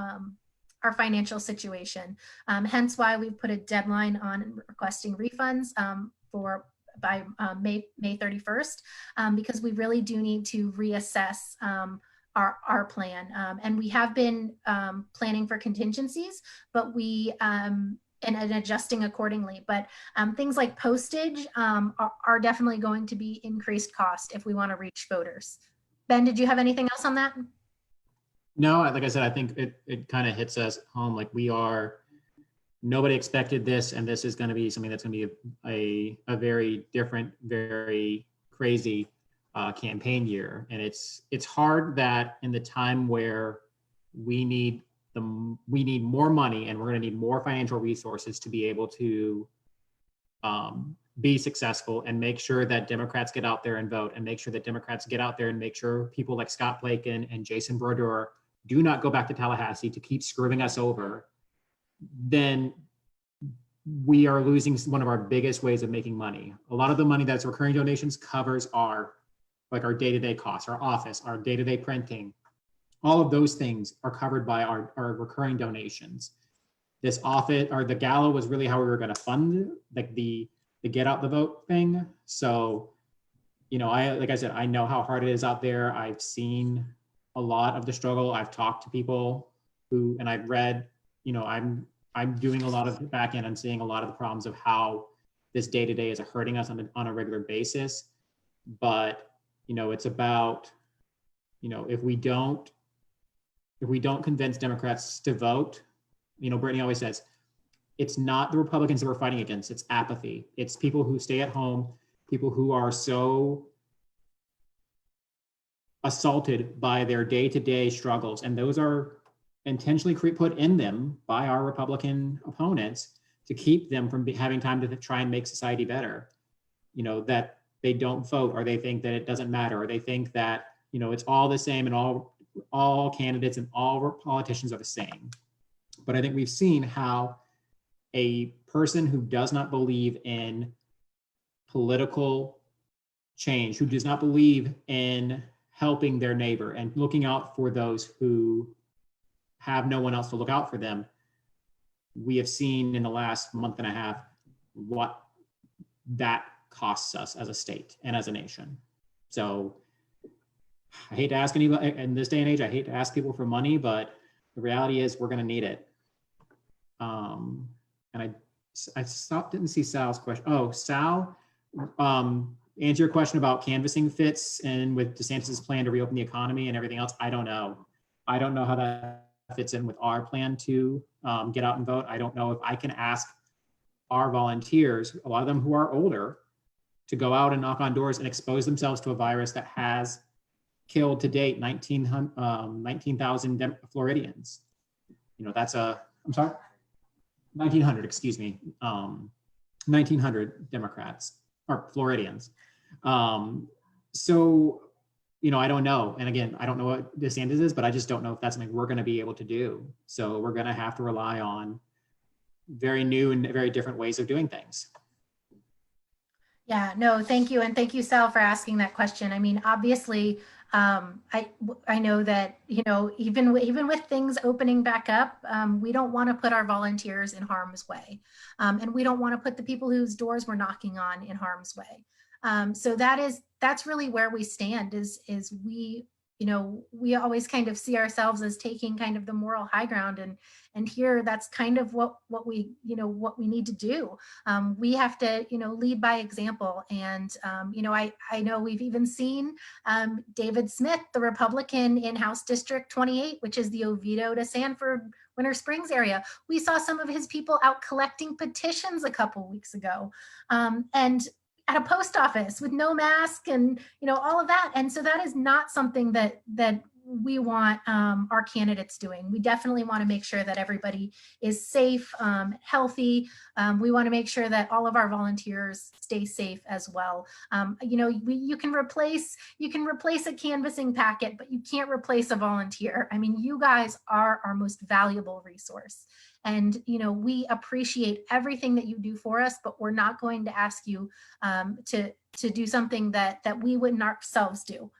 situation. Hence why we've put a deadline on requesting refunds by May 31st, because we really do need to reassess our plan. And we have been planning for contingencies, but and adjusting accordingly. But things like postage are definitely going to be increased cost if we want to reach voters. Ben, did you have anything else on that? No, like I said, I think it kind of hits us home. Like nobody expected this, and this is going to be something that's going to be a very different, very crazy campaign year. And it's hard that in the time where we need more money and we're going to need more financial resources to be able to be successful and make sure that Democrats get out there and vote, and make sure that Democrats get out there and make sure people like Scott Blaken and Jason Brodeur do not go back to Tallahassee to keep screwing us over, then we are losing one of our biggest ways of making money. A lot of the money that's recurring donations covers our day-to-day costs, our office, our day-to-day printing. All of those things are covered by our recurring donations. This office, or the gala, was really how we were going to fund the get out the vote thing. So, like I said, I know how hard it is out there. I've seen a lot of the struggle. I've talked to people and I've read, I'm doing a lot of the back end and seeing a lot of the problems of how this day-to-day is hurting us on a regular basis. But, it's about, if we don't convince Democrats to vote, Brittany always says, it's not the Republicans that we're fighting against, it's apathy. It's people who stay at home, people who are so assaulted by their day-to-day struggles. And those are intentionally put in them by our Republican opponents to keep them from having time to try and make society better. That they don't vote, or they think that it doesn't matter, or they think that, it's all the same and all candidates and all politicians are the same. But I think we've seen how a person who does not believe in political change, who does not believe in helping their neighbor and looking out for those who have no one else to look out for them, we have seen in the last month and a half what that costs us as a state and as a nation. So I hate to ask anybody in this day and age, I hate to ask people for money, but the reality is we're going to need it. And I didn't see Sal's question. Oh, Sal, answer your question about canvassing fits and with DeSantis's plan to reopen the economy and everything else. I don't know. I don't know how that fits in with our plan to get out and vote. I don't know if I can ask our volunteers, a lot of them who are older, to go out and knock on doors and expose themselves to a virus that has killed to date 19,000 Floridians. I'm sorry, 1,900, excuse me, 1,900 Democrats or Floridians. So, I don't know. And again, I don't know what DeSantis is, but I just don't know if that's something we're going to be able to do. So we're going to have to rely on very new and very different ways of doing things. Yeah, no, thank you. And thank you, Sal, for asking that question. I mean, obviously, I know that, even with things opening back up, we don't want to put our volunteers in harm's way. And we don't want to put the people whose doors we're knocking on in harm's way. So that that's really where we stand is we, you know, we always kind of see ourselves as taking kind of the moral high ground, and here that's kind of what we, you know, what we need to do. We have to, you know, lead by example. And, you know, I know we've even seen David Smith, the Republican in House District 28, which is the Oviedo to Sanford, Winter Springs area. We saw some of his people out collecting petitions a couple weeks ago. And at a post office with no mask and, you know, all of that. And so that is not something that we want our candidates doing. We definitely want to make sure that everybody is safe, healthy. We want to make sure that all of our volunteers stay safe as well. You know, you can replace a canvassing packet, but you can't replace a volunteer. I mean, you guys are our most valuable resource. And, you know, we appreciate everything that you do for us, but we're not going to ask you to do something that we wouldn't ourselves do.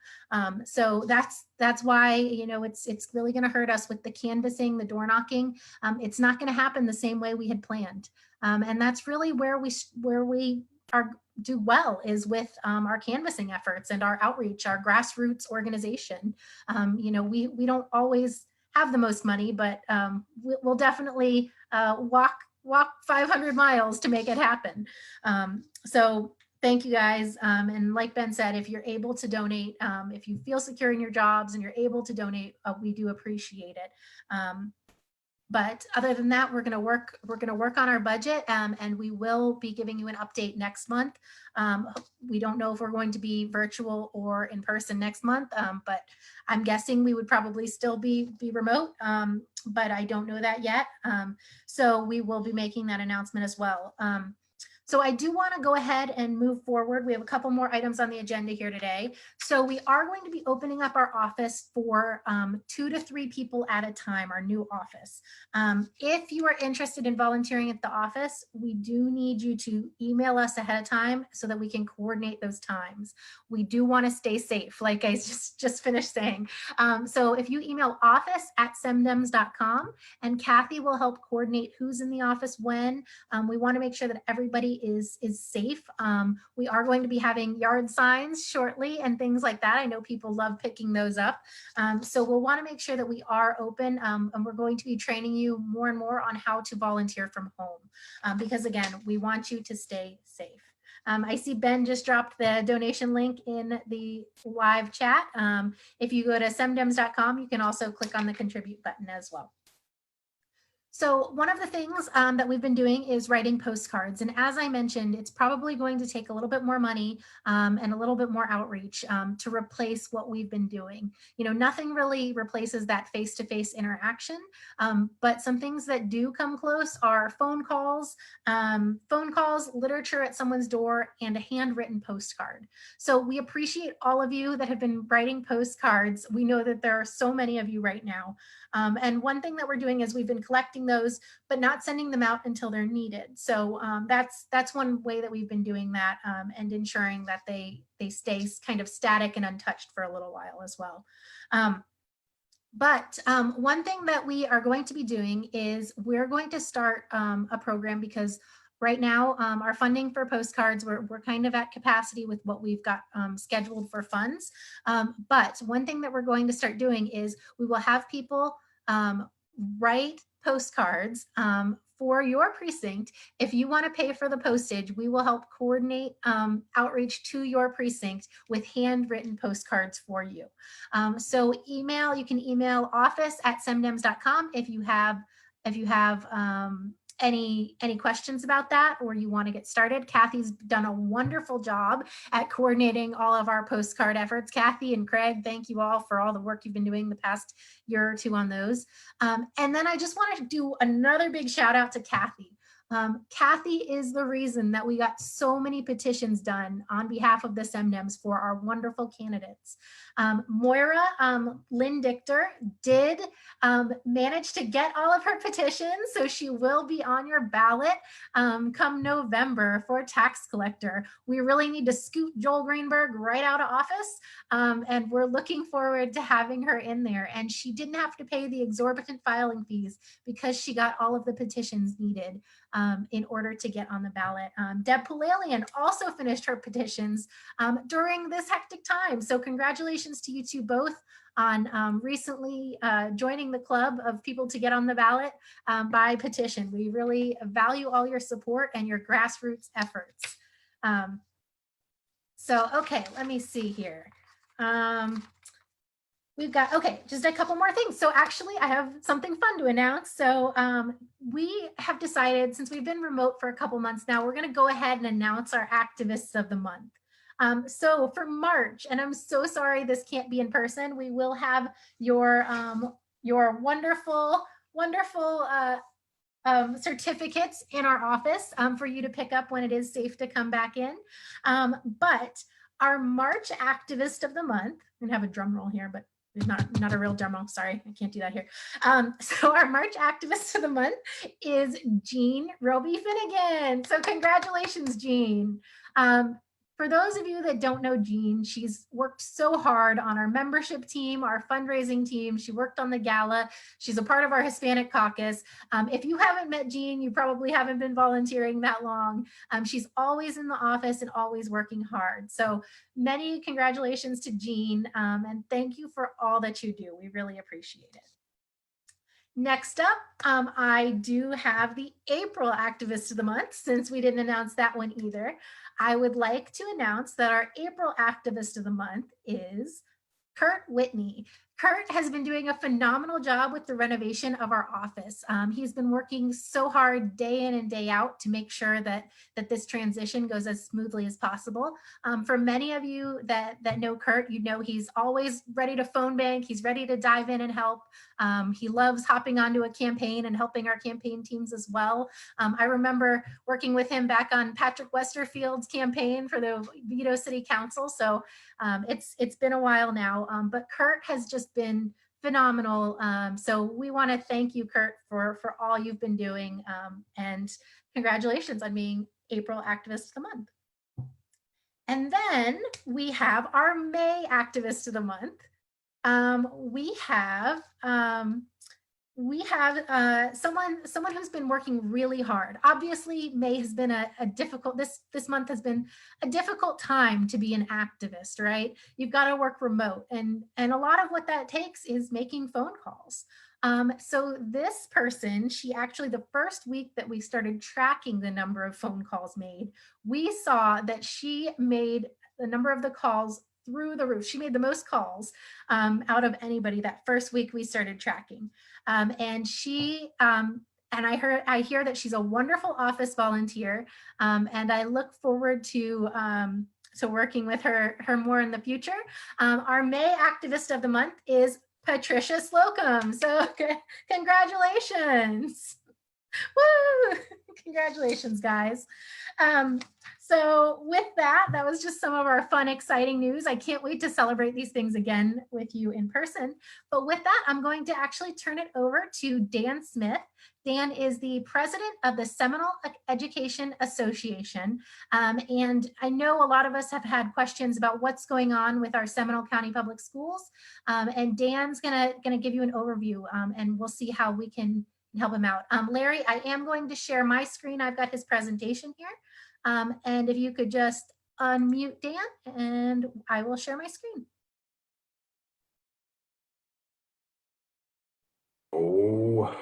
So that's why, you know, it's really going to hurt us with the canvassing, the door knocking. It's not going to happen the same way we had planned. And that's really where we are do well is with our canvassing efforts and our outreach, our grassroots organization. You know, we don't always have the most money, but we'll definitely walk 500 miles to make it happen. So thank you guys. And like Ben said, if you're able to donate, if you feel secure in your jobs and you're able to donate, we do appreciate it. But other than that, we're going to work on our budget, and we will be giving you an update next month. We don't know if we're going to be virtual or in person next month, but I'm guessing we would probably still be remote, but I don't know that yet. So we will be making that announcement as well. So I do want to go ahead and move forward. We have a couple more items on the agenda here today. So we are going to be opening up our office for 2 to 3 people at a time, our new office. If you are interested in volunteering at the office, we do need you to email us ahead of time so that we can coordinate those times. We do want to stay safe, like I just finished saying. So if you email office@semdems.com, and Kathy will help coordinate who's in the office when. We want to make sure that everybody is safe. We are going to be having yard signs shortly and things like that. I know people love picking those up. So we'll want to make sure that we are open, and we're going to be training you more and more on how to volunteer from home, because again, we want you to stay safe. I see Ben just dropped the donation link in the live chat. If you go to semdems.com, you can also click on the contribute button as well. So one of the things that we've been doing is writing postcards. And as I mentioned, it's probably going to take a little bit more money and a little bit more outreach to replace what we've been doing. You know, nothing really replaces that face-to-face interaction, but some things that do come close are phone calls, literature at someone's door, and a handwritten postcard. So we appreciate all of you that have been writing postcards. We know that there are so many of you right now. And one thing that we're doing is we've been collecting those, but not sending them out until they're needed. So that's one way that we've been doing that, and ensuring that they stay kind of static and untouched for a little while as well. But one thing that we are going to be doing is we're going to start a program, because right now our funding for postcards, we're kind of at capacity with what we've got scheduled for funds. But one thing that we're going to start doing is we will have people write postcards for your precinct. If you want to pay for the postage, we will help coordinate outreach to your precinct with handwritten postcards for you. So you can email office@semdems.com if you have any questions about that, or you want to get started. Kathy's done a wonderful job at coordinating all of our postcard efforts. Kathy and Craig, thank you all for all the work you've been doing the past year or two on those. And then I just want to do another big shout out to Kathy. Kathy is the reason that we got so many petitions done on behalf of the SemDems for our wonderful candidates. Moira Lynn Dichter did manage to get all of her petitions, so she will be on your ballot come November for tax collector. We really need to scoot Joel Greenberg right out of office, and we're looking forward to having her in there. And she didn't have to pay the exorbitant filing fees because she got all of the petitions needed. in order to get on the ballot. Deb Pulalian also finished her petitions during this hectic time. So congratulations to you two both on recently joining the club of people to get on the ballot by petition. We really value all your support and your grassroots efforts. So, okay, let me see here. We've got, okay, just a couple more things. So actually I have something fun to announce. So we have decided, since we've been remote for a couple months now, we're gonna go ahead and announce our activists of the month. So for March, and I'm so sorry this can't be in person, we will have your wonderful certificates in our office for you to pick up when it is safe to come back in. But our March activist of the month, I'm gonna have a drum roll here, but there's not a real drum roll. Sorry, I can't do that here. So our March activist of the month is Jean Roby Finnegan. So congratulations, Jean. For those of you that don't know Jean, she's worked so hard on our membership team, our fundraising team. She worked on the gala. She's a part of our Hispanic caucus. If you haven't met Jean, you probably haven't been volunteering that long. She's always in the office and always working hard. So many congratulations to Jean, and thank you for all that you do. We really appreciate it. Next up, I do have the April Activist of the Month, since we didn't announce that one either. I would like to announce that our April Activist of the Month is Kurt Whitney. Kurt has been doing a phenomenal job with the renovation of our office. He's been working so hard day in and day out to make sure that this transition goes as smoothly as possible. For many of you that know Kurt, you know he's always ready to phone bank. He's ready to dive in and help. He loves hopping onto a campaign and helping our campaign teams as well. I remember working with him back on Patrick Westerfield's campaign for the Vito City Council. So it's been a while now, but Kurt has just been phenomenal. So we want to thank you, Kurt, for all you've been doing, and congratulations on being April Activist of the Month. And then we have our May Activist of the Month. We have someone who's been working really hard. Obviously, May has been a difficult, this month has been a difficult time to be an activist, right? You've got to work remote, and a lot of what that takes is making phone calls. So this person, she actually, the first week that we started tracking the number of phone calls made, we saw that she made the number of the calls through the roof. She made the most calls out of anybody that first week we started tracking. And she, and I hear that she's a wonderful office volunteer, and I look forward to working with her more in the future. Our May Activist of the Month is Patricia Slocum. So congratulations. Woo! Congratulations, guys. So with that was just some of our fun, exciting news. I can't wait to celebrate these things again with you in person. But with that, I'm going to actually turn it over to Dan Smith. Dan is the president of the Seminole Education Association. And I know a lot of us have had questions about what's going on with our Seminole County Public Schools. And Dan's gonna give you an overview, and we'll see how we can help him out. Larry, I am going to share my screen. I've got his presentation here. And if you could just unmute Dan, and I will share my screen. Oh,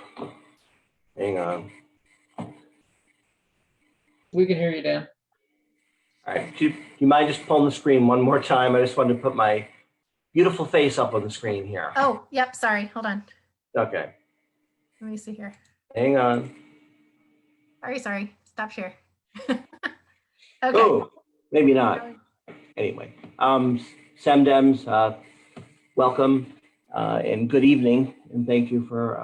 hang on. We can hear you, Dan. All right, do you mind just pulling the screen one more time? I just wanted to put my beautiful face up on the screen here. Oh, yep, sorry, hold on. Okay. Let me see here. Hang on. Sorry, stop share. Okay. Oh, maybe not. Anyway, SemDems, welcome and good evening, and thank you for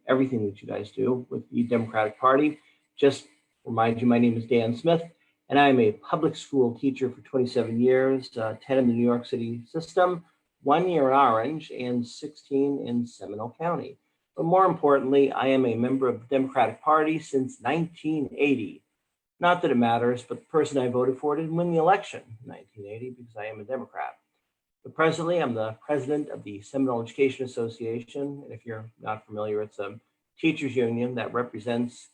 everything that you guys do with the Democratic Party. Just remind you, my name is Dan Smith, and I am a public school teacher for 27 years, 10 in the New York City system, 1 year in Orange, and 16 in Seminole County. But more importantly, I am a member of the Democratic Party since 1980. Not that it matters, but the person I voted for didn't win the election in 1980 because I am a Democrat. But presently, I'm the president of the Seminole Education Association. And if you're not familiar, it's a teachers union that represents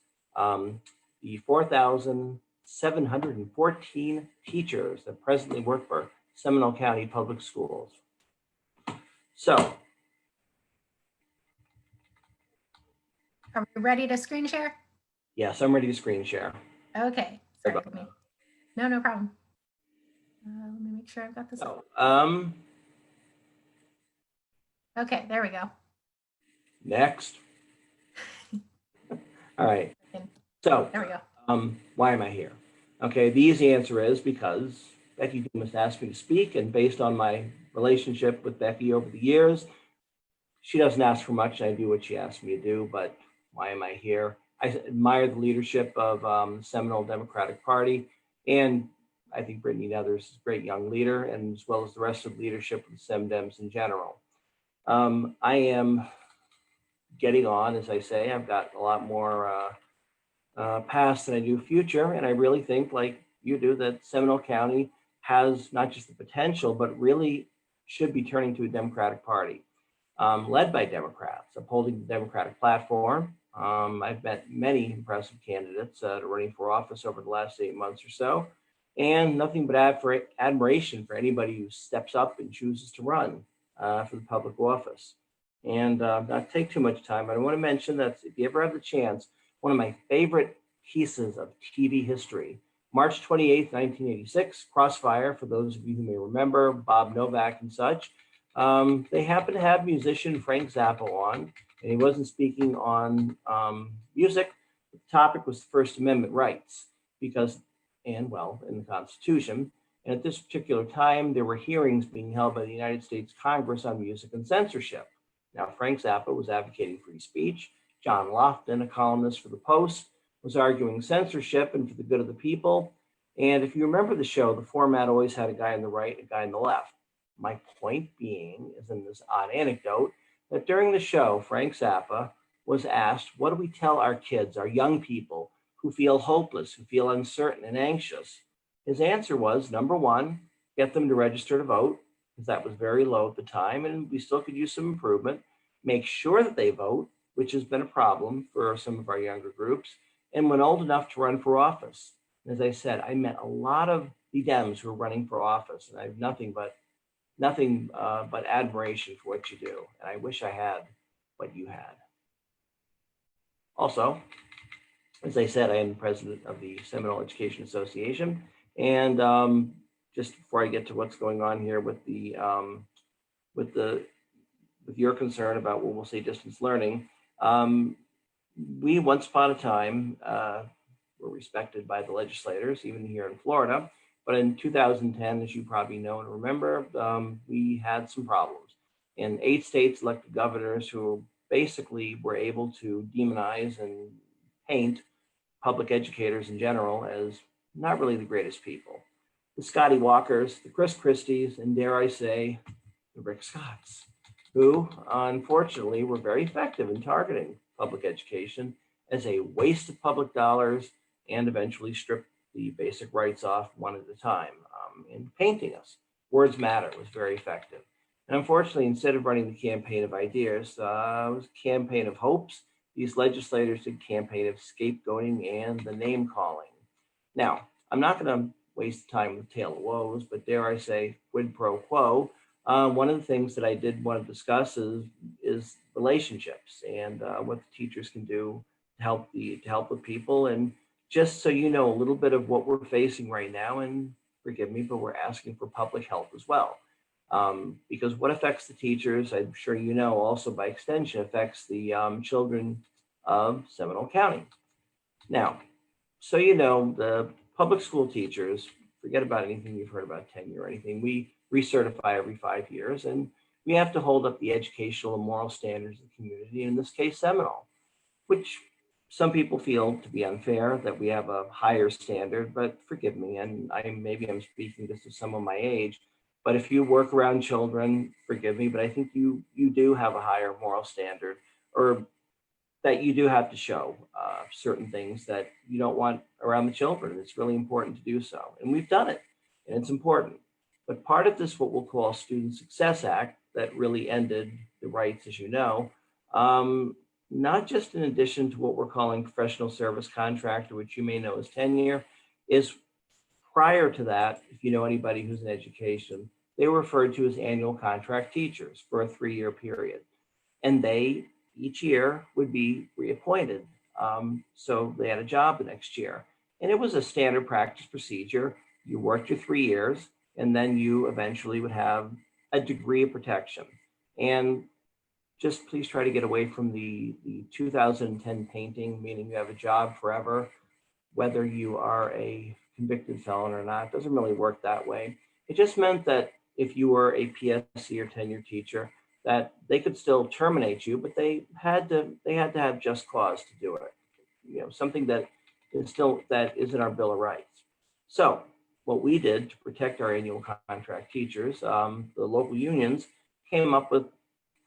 the 4,714 teachers that presently work for Seminole County Public Schools. So, Are we ready to screen share? yes, I'm ready to screen share. Okay, sorry with me. No, no problem. Let me make sure I've got this. So, Okay, there we go. next. All right. So, There we go. why am I here? Okay, the easy answer is because Becky Dumas asked me to speak, and based on my relationship with Becky over the years, she doesn't ask for much. I do what she asks me to do, but why am I here? I admire the leadership of the Seminole Democratic Party, and I think Brittany and others is a great young leader, and as well as the rest of the leadership of the SemDems in general. I am getting on, as I say. I've got a lot more past than I do future, and I really think, like you do, that Seminole County has not just the potential, but really should be turning to a Democratic Party. Led by Democrats, upholding the Democratic platform. I've met many impressive candidates running for office over the last 8 months or so, and nothing but admiration for anybody who steps up and chooses to run for the public office. And not take too much time, but I want to mention that if you ever have the chance, one of my favorite pieces of TV history, March 28th, 1986, Crossfire, for those of you who may remember, Bob Novak and such. They happened to have musician Frank Zappa on, and he wasn't speaking on music. The topic was First Amendment rights, because, and well, in the Constitution. And at this particular time, there were hearings being held by the United States Congress on music and censorship. Now, Frank Zappa was advocating free speech. John Lofton, a columnist for the Post, was arguing censorship and for the good of the people. And if you remember the show, the format always had a guy on the right, a guy on the left. My point being is in this odd anecdote that during the show, Frank Zappa was asked, what do we tell our kids, our young people who feel hopeless, who feel uncertain and anxious? His answer was, number one, get them to register to vote, because that was very low at the time, and we still could use some improvement. Make sure that they vote, which has been a problem for some of our younger groups, and when old enough to run for office. As I said, I met a lot of Dems who are running for office, and I have nothing but admiration for what you do. And I wish I had what you had. Also, as I said, I am the president of the Seminole Education Association. And just before I get to what's going on here with your concern about what we'll say distance learning, we once upon a time were respected by the legislators, even here in Florida. But in 2010, as you probably know and remember, we had some problems. And 8 states elected governors who basically were able to demonize and paint public educators in general as not really the greatest people. The Scotty Walkers, the Chris Christies, and dare I say, the Rick Scotts, who unfortunately were very effective in targeting public education as a waste of public dollars and eventually stripped the basic rights off one at a time in painting us. Words matter was very effective. And unfortunately, instead of running the campaign of ideas, it was a campaign of hopes. These legislators did campaign of scapegoating and the name calling. Now, I'm not going to waste time with tale of woes, but dare I say, quid pro quo. One of the things that I did want to discuss is relationships and what the teachers can do to help with people. And just so you know a little bit of what we're facing right now, and forgive me, but we're asking for public help as well. Because what affects the teachers, I'm sure you know, also by extension affects the children of Seminole County. Now, so you know, the public school teachers, forget about anything you've heard about tenure or anything. We recertify every 5 years, and we have to hold up the educational and moral standards of the community, in this case, Seminole, which some people feel to be unfair that we have a higher standard, but forgive me, and maybe I'm speaking just to some of my age, but if you work around children, forgive me, but I think you do have a higher moral standard, or that you do have to show certain things that you don't want around the children. It's really important to do so, and we've done it, and it's important. But part of this, what we'll call Student Success Act, that really ended the rights, as you know, not just in addition to what we're calling professional service contractor, which you may know as tenure, is prior to that, if you know anybody who's in education, they were referred to as annual contract teachers for a 3-year period. And they, each year, would be reappointed. So they had a job the next year. And it was a standard practice procedure. You worked your 3 years, and then you eventually would have a degree of protection. And just please try to get away from the 2010 painting, meaning you have a job forever, whether you are a convicted felon or not. It doesn't really work that way. It just meant that if you were a PSC or tenure teacher, that they could still terminate you, but they had to have just cause to do it. You know, something that is in our Bill of Rights. So what we did to protect our annual contract teachers, the local unions came up with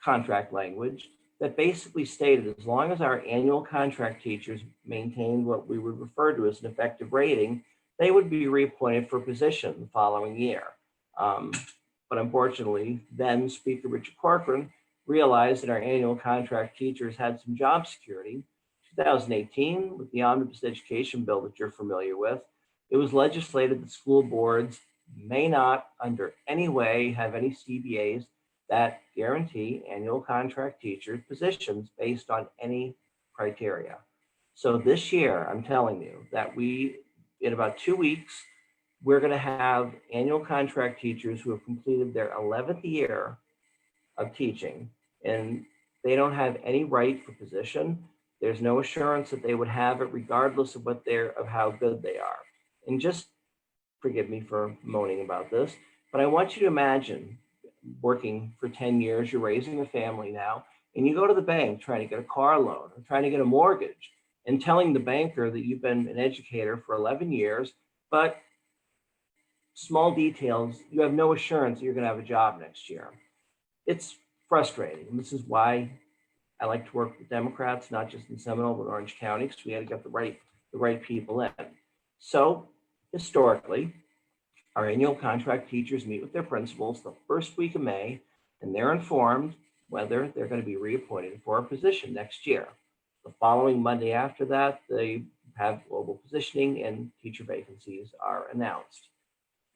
contract language that basically stated as long as our annual contract teachers maintained what we would refer to as an effective rating, they would be reappointed for position the following year. But unfortunately, then Speaker Richard Corcoran realized that our annual contract teachers had some job security. 2018, with the Omnibus Education Bill that you're familiar with, it was legislated that school boards may not, under any way, have any CBAs that guarantee annual contract teachers positions based on any criteria. So this year, I'm telling you that in about 2 weeks, we're going to have annual contract teachers who have completed their 11th year of teaching, and they don't have any right for position. There's no assurance that they would have it regardless of how good they are. And just forgive me for moaning about this, but I want you to imagine working for 10 years, you're raising a family now, and you go to the bank trying to get a car loan or trying to get a mortgage and telling the banker that you've been an educator for 11 years, but small details, you have no assurance that you're going to have a job next year. It's frustrating. And this is why I like to work with Democrats, not just in Seminole, but Orange County, because we had to get the right people in. So historically, our annual contract teachers meet with their principals the first week of May, and they're informed whether they're going to be reappointed for a position next year. The following Monday after that, they have global positioning and teacher vacancies are announced.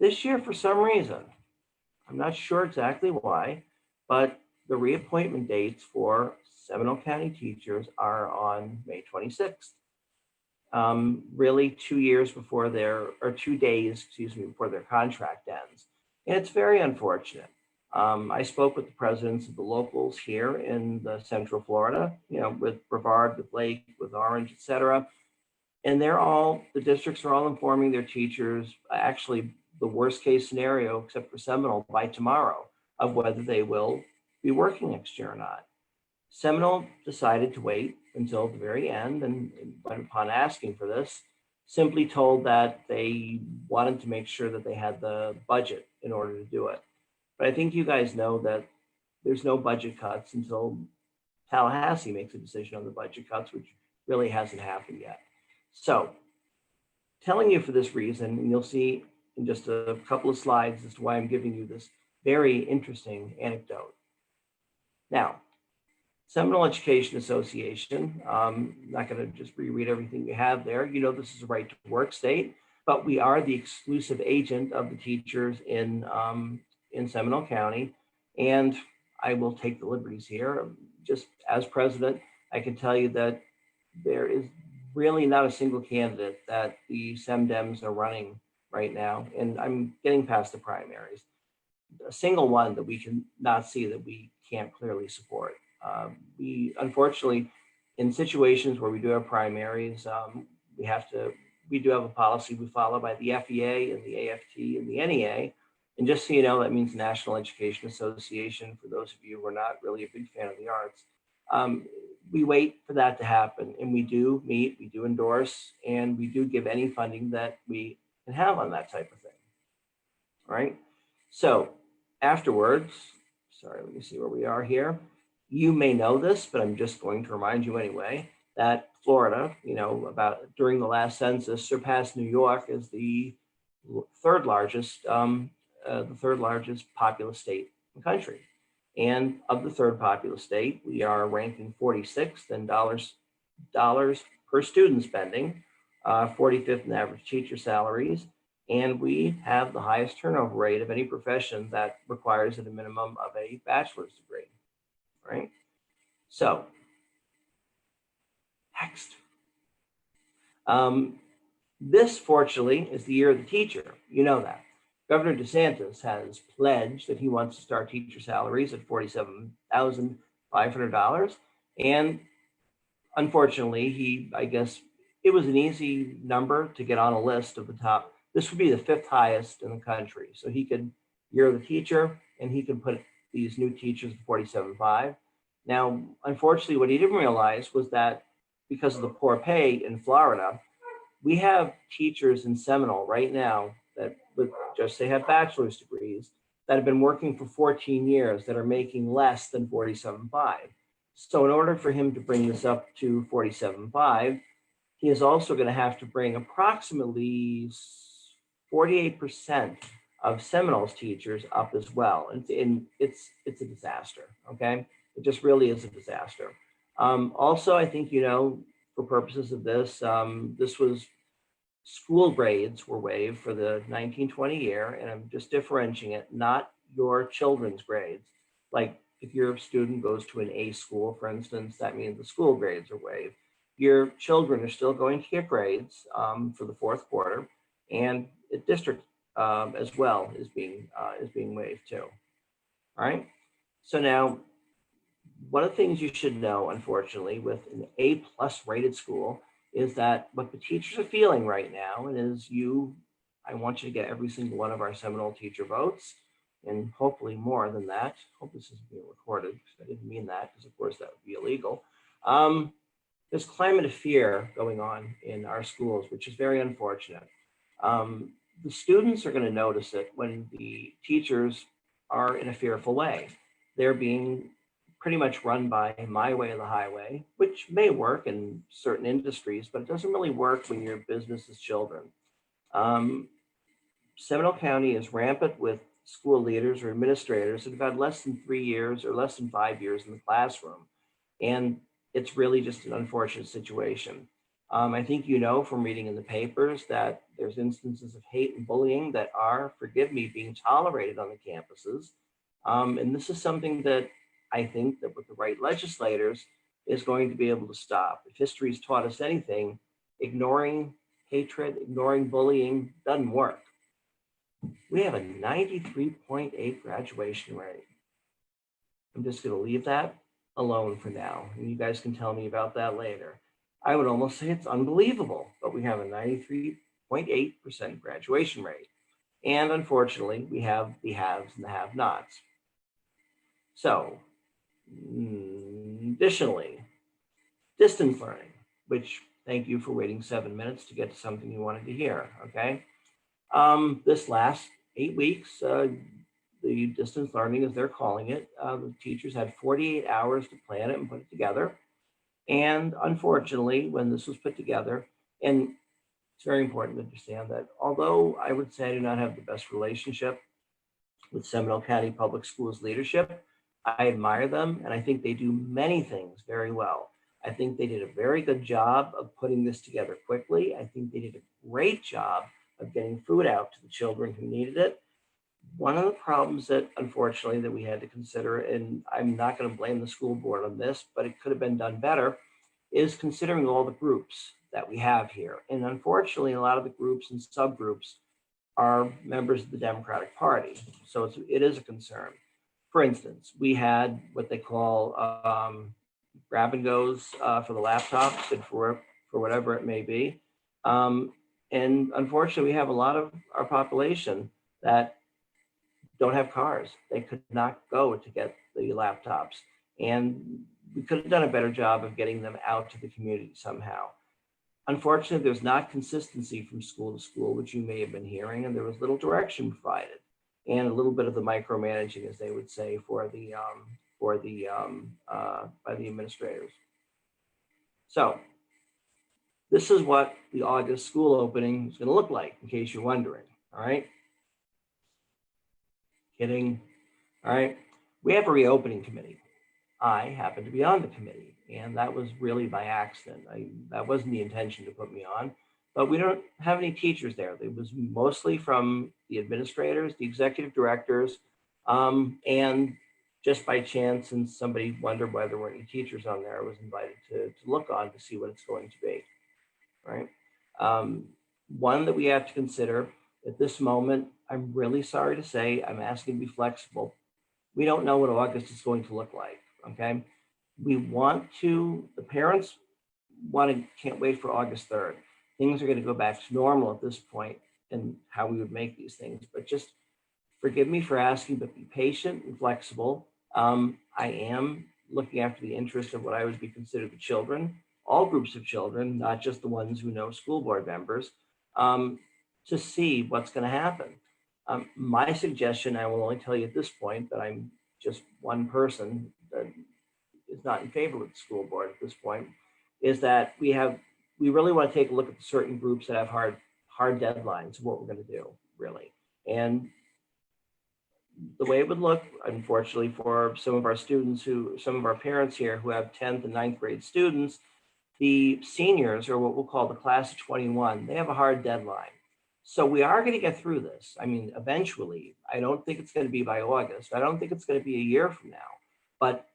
This year, for some reason, I'm not sure exactly why, but the reappointment dates for Seminole County teachers are on May 26th. Really 2 days before their contract ends. And it's very unfortunate. I spoke with the presidents of the locals here in the Central Florida, with Brevard, with Lake, with Orange, et cetera. And the districts are all informing their teachers, actually the worst case scenario, except for Seminole, by tomorrow, of whether they will be working next year or not. Seminole decided to wait until the very end, and upon asking for this, simply told that they wanted to make sure that they had the budget in order to do it. But I think you guys know that there's no budget cuts until Tallahassee makes a decision on the budget cuts, which really hasn't happened yet. So telling you for this reason, and you'll see in just a couple of slides as to why I'm giving you this very interesting anecdote. Now, Seminole Education Association, I'm not going to just reread everything you have there. You know, this is a right to work state, but we are the exclusive agent of the teachers in Seminole County. And I will take the liberties here. Just as president, I can tell you that there is really not a single candidate that the SemDems are running right now. And I'm getting past the primaries. A single one that we can not see that we can't clearly support. We unfortunately, in situations where we do have primaries, we do have a policy we follow by the FEA and the AFT and the NEA. And just so you know, that means National Education Association, for those of you who are not really a big fan of the arts. We wait for that to happen, and we do meet, we do endorse, and we do give any funding that we can have on that type of thing. All right. So afterwards, sorry, let me see where we are here. You may know this, but I'm just going to remind you anyway, that Florida, during the last census, surpassed New York as the third largest populous state in the country. And of the third populous state, we are ranking 46th in dollars per student spending, 45th in average teacher salaries, and we have the highest turnover rate of any profession that requires at a minimum of a bachelor's degree, right? So, next. This, fortunately, is the year of the teacher. You know that. Governor DeSantis has pledged that he wants to start teacher salaries at $47,500. And unfortunately, I guess it was an easy number to get on a list of the top. This would be the 5th highest in the country. So he could, year of the teacher, and he could put these new teachers at $47,500. Now, unfortunately, what he didn't realize was that because of the poor pay in Florida, we have teachers in Seminole right now that would just say have bachelor's degrees that have been working for 14 years that are making less than $47,500. So in order for him to bring this up to $47,500, he is also going to have to bring approximately 48% of Seminole's teachers up as well. And it's a disaster, okay? It just really is a disaster. Also, I think, for purposes of this, this was school grades were waived for the 1920 year, and I'm just differentiating it, not your children's grades. Like if your student goes to an A school, for instance, that means the school grades are waived. Your children are still going to get grades for the 4th quarter, and the district as well is being waived too. All right. So now, one of the things you should know, unfortunately, with an A+ rated school is that what the teachers are feeling right now, and I want you to get every single one of our Seminole teacher votes, and hopefully more than that. Hope this isn't being recorded, because I didn't mean that, because of course that would be illegal. There's climate of fear going on in our schools, which is very unfortunate. The students are going to notice it when the teachers are in a fearful way. They're being pretty much run by my way or the highway, which may work in certain industries, but it doesn't really work when your business is children. Seminole County is rampant with school leaders or administrators that have had less than 3 years or less than 5 years in the classroom. And it's really just an unfortunate situation. I think from reading in the papers that there's instances of hate and bullying that are, forgive me, being tolerated on the campuses. And this is something that I think that with the right legislators is going to be able to stop. If history's taught us anything, ignoring hatred, ignoring bullying doesn't work. We have a 93.8 graduation rate. I'm just going to leave that alone for now, and you guys can tell me about that later. I would almost say it's unbelievable, but we have a 93.8% graduation rate. And unfortunately, we have the haves and the have-nots. So, additionally, distance learning, which thank you for waiting 7 minutes to get to something you wanted to hear, okay? This last 8 weeks, the distance learning, as they're calling it, the teachers had 48 hours to plan it and put it together. And unfortunately, when this was put together, and it's very important to understand that although I would say I do not have the best relationship with Seminole County Public Schools leadership, I admire them, and I think they do many things very well. I think they did a very good job of putting this together quickly. I think they did a great job of getting food out to the children who needed it. One of the problems that unfortunately that we had to consider, and I'm not going to blame the school board on this, but it could have been done better, is considering all the groups that we have here. And unfortunately, a lot of the groups and subgroups are members of the Democratic Party. So it is a concern. For instance, we had what they call grab and goes for the laptops and for whatever it may be. And unfortunately, we have a lot of our population that don't have cars. They could not go to get the laptops. And we could have done a better job of getting them out to the community somehow. Unfortunately, there's not consistency from school to school, which you may have been hearing, and there was little direction provided and a little bit of the micromanaging, as they would say, by the administrators. So this is what the August school opening is going to look like, in case you're wondering. All right. Kidding. All right. We have a reopening committee. I happen to be on the committee, and that was really by accident. That wasn't the intention to put me on, but we don't have any teachers there. It was mostly from the administrators, the executive directors, and just by chance, and somebody wondered why there weren't any teachers on there, I was invited to look on to see what it's going to be, right? One that we have to consider at this moment, I'm really sorry to say, I'm asking to be flexible. We don't know what August is going to look like, okay? We want to, the parents can't wait for August 3rd. Things are going to go back to normal at this point and how we would make these things, but just forgive me for asking, but be patient and flexible. I am looking after the interest of what I would be considered the children, all groups of children, not just the ones who know school board members, to see what's going to happen. My suggestion, I will only tell you at this point that I'm just one person that is not in favor with the school board at this point, is that we really want to take a look at certain groups that have hard deadlines of what we're going to do, really. And the way it would look, unfortunately, for some of our students some of our parents here who have 10th and 9th grade students, the seniors, or what we'll call the class of 21, they have a hard deadline. So we are going to get through this. I mean, eventually. I don't think it's going to be by August. I don't think it's going to be a year from now. But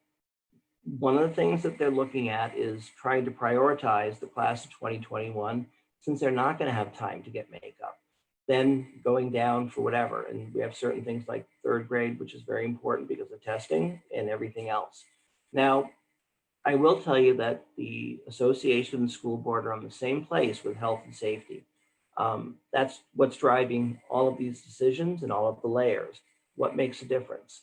one of the things that they're looking at is trying to prioritize the class of 2021, since they're not going to have time to get makeup. Then going down for whatever. And we have certain things like 3rd grade, which is very important because of testing and everything else. Now, I will tell you that the association and the school board are on the same place with health and safety. That's what's driving all of these decisions and all of the layers. What makes a difference?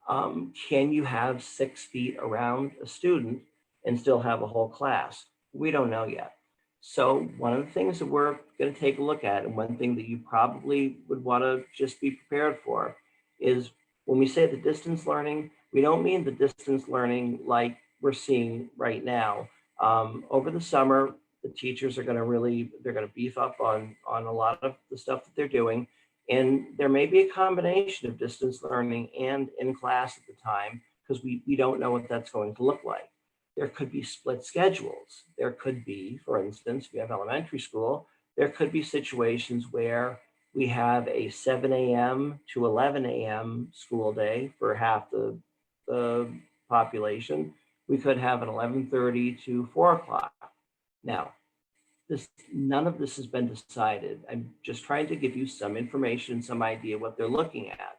Can you have 6 feet around a student and still have a whole class? We don't know yet. So one of the things that we're going to take a look at, and one thing that you probably would want to just be prepared for, is when we say the distance learning, we don't mean the distance learning like we're seeing right now. Over the summer, the teachers are going to they're going to beef up on a lot of the stuff that they're doing. And there may be a combination of distance learning and in class at the time, because we don't know what that's going to look like. There could be split schedules. There could be, for instance, we have elementary school, there could be situations where we have a 7 a.m. to 11 a.m. school day for half the population. We could have an 11:30 to 4 o'clock. Now, none of this has been decided. I'm just trying to give you some information, some idea what they're looking at.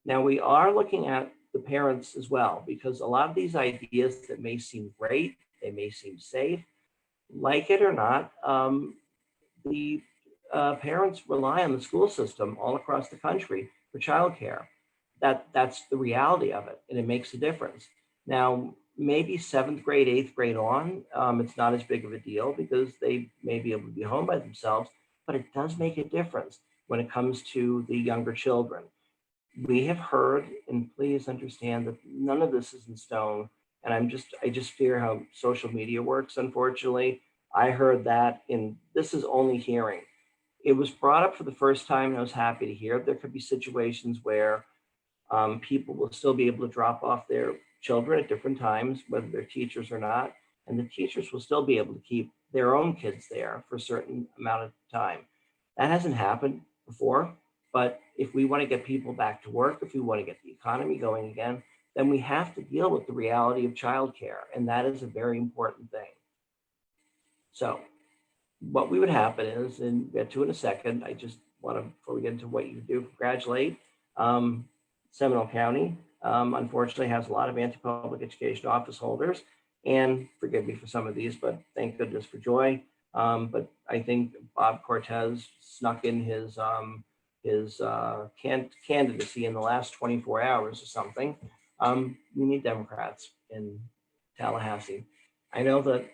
Now, we are looking at the parents as well, because a lot of these ideas that may seem great, they may seem safe, like it or not, the parents rely on the school system all across the country for childcare. That's the reality of it, and it makes a difference. Now, maybe 7th grade, 8th grade on, it's not as big of a deal because they may be able to be home by themselves, but it does make a difference when it comes to the younger children. We have heard, and please understand that none of this is in stone, and I just fear how social media works, unfortunately. I heard that, and this is only hearing. It was brought up for the first time, and I was happy to hear. There could be situations where people will still be able to drop off their children at different times, whether they're teachers or not, and the teachers will still be able to keep their own kids there for a certain amount of time. That hasn't happened before, but if we want to get people back to work, if we want to get the economy going again, then we have to deal with the reality of childcare, and that is a very important thing. So what we would happen is, and we'll get to in a second, I just want to, before we get into what you do, congratulate Seminole County. Unfortunately has a lot of anti-public education office holders, and forgive me for some of these, but thank goodness for Joy. But I think Bob Cortez snuck in his candidacy in the last 24 hours or something. We need Democrats in Tallahassee. I know that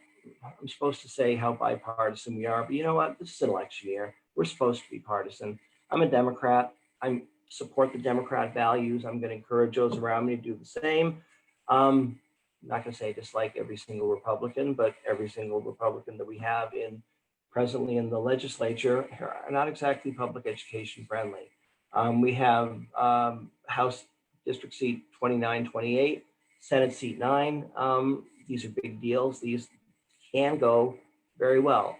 I'm supposed to say how bipartisan we are, but you know what? This is an election year. We're supposed to be partisan. I'm a Democrat. I support the Democrat values. I'm going to encourage those around me to do the same. I'm not going to say just like every single Republican, but every single Republican that we have presently in the legislature are not exactly public education friendly. We have House district seat 29, 28, Senate seat 9. These are big deals. These can go very well.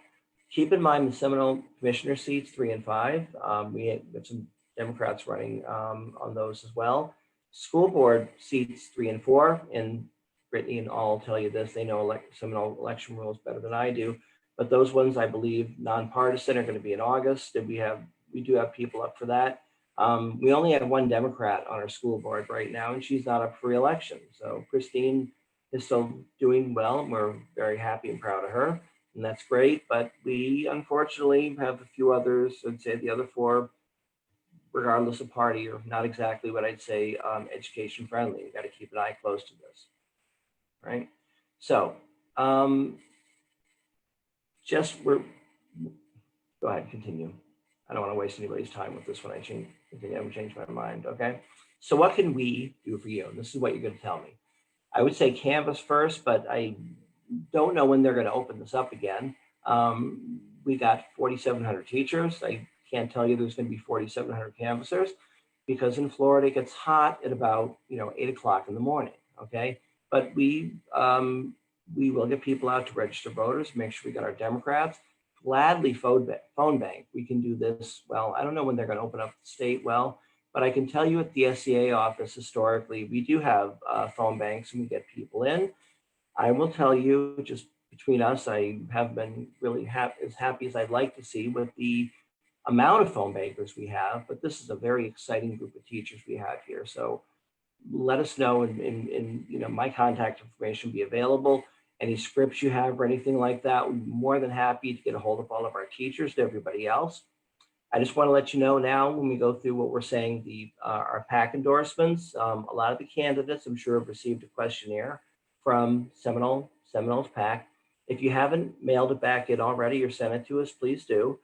Keep in mind the Seminole commissioner seats 3 and 5. We have some Democrats running on those as well. School board seats 3 and 4, and Brittany and all will tell you this, they know Seminole election rules better than I do, but those ones I believe nonpartisan are going to be in August, and we do have people up for that. We only have one Democrat on our school board right now, and she's not up for re-election. So Christine is still doing well, and we're very happy and proud of her, and that's great. But we unfortunately have a few others. I'd say the other 4, regardless of party, are not exactly what I'd say education friendly. We got to keep an eye close to this, right? So go ahead, continue. I don't want to waste anybody's time with this when I change my mind, okay? So what can we do for you? And this is what you're going to tell me. I would say Canvas first, but I don't know when they're going to open this up again. We got 4,700 teachers. I can't tell you there's going to be 4,700 canvassers because in Florida it gets hot at about 8 o'clock in the morning, okay? But we will get people out to register voters, make sure we got our Democrats. Gladly phone bank. We can do this. Well, I don't know when they're going to open up the state well, but I can tell you at the SCA office historically, we do have phone banks and we get people in. I will tell you, just between us, I have been really as happy as I'd like to see with the amount of phone bankers we have, but this is a very exciting group of teachers we have here. So let us know, and my contact information will be available. Any scripts you have or anything like that, we'd be more than happy to get a hold of all of our teachers to everybody else. I just want to let you know now when we go through what we're saying, our PAC endorsements, a lot of the candidates I'm sure have received a questionnaire from Seminole's PAC. If you haven't mailed it back in already or sent it to us, please do.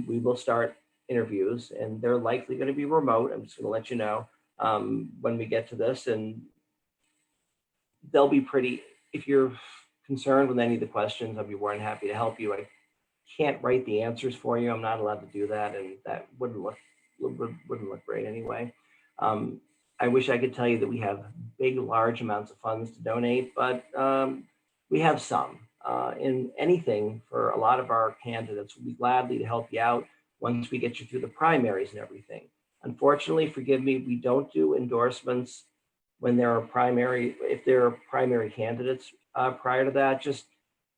We will start interviews and they're likely going to be remote. I'm just going to let you know when we get to this, and they'll be pretty. If you're concerned with any of the questions, I'll be more than happy to help you. I can't write the answers for you. I'm not allowed to do that, and that wouldn't look great anyway. I wish I could tell you that we have big, large amounts of funds to donate, but we have some. In anything for a lot of our candidates, we'll be gladly to help you out once we get you through the primaries and everything. Unfortunately, forgive me, we don't do endorsements when there are if there are primary candidates prior to that. Just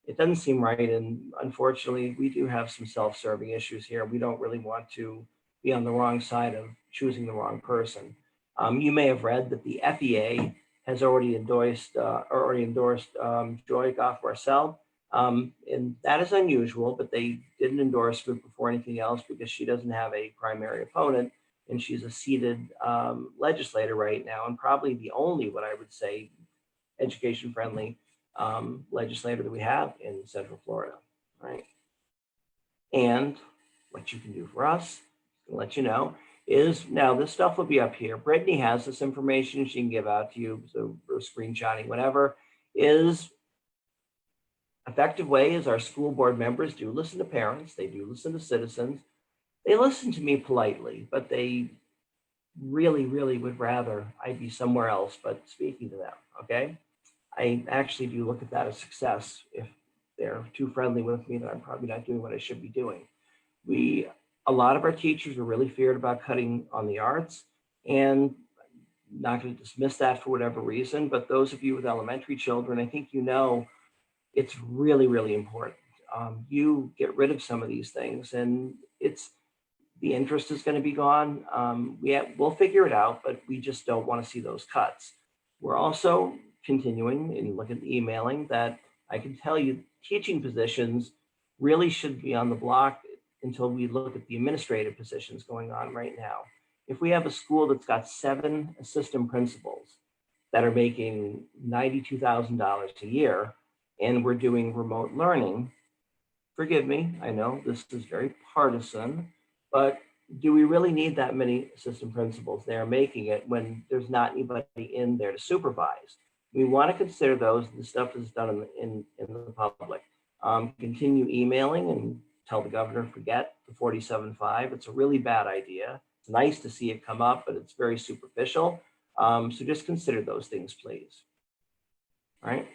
it doesn't seem right, and unfortunately we do have some self-serving issues here. We don't really want to be on the wrong side of choosing the wrong person. You may have read that the FEA has already endorsed Joy Goff-Marcel, and that is unusual, but they did an endorsement before anything else because she doesn't have a primary opponent. And she's a seated legislator right now, and probably the only, what I would say, education-friendly legislator that we have in Central Florida, right? And what you can do for us, to let you know, is now this stuff will be up here. Brittany has this information she can give out to you, so or screenshotting, whatever, is effective way is our school board members do listen to parents, they do listen to citizens. They listen to me politely, but they really, really would rather I be somewhere else but speaking to them, okay? I actually do look at that as success. If they're too friendly with me, then I'm probably not doing what I should be doing. A lot of our teachers are really feared about cutting on the arts, and not going to dismiss that for whatever reason, but those of you with elementary children, I think it's really, really important. You get rid of some of these things and the interest is going to be gone. We'll figure it out, but we just don't want to see those cuts. We're also continuing, and look at the emailing, that I can tell you teaching positions really should be on the block until we look at the administrative positions going on right now. If we have a school that's got 7 assistant principals that are making $92,000 a year, and we're doing remote learning, forgive me, I know this is very partisan, but do we really need that many assistant principals there making it when there's not anybody in there to supervise? We want to consider those. The stuff is done in the public. Continue emailing and tell the governor, forget the 47.5. It's a really bad idea. It's nice to see it come up, but it's very superficial. So just consider those things, please. All right.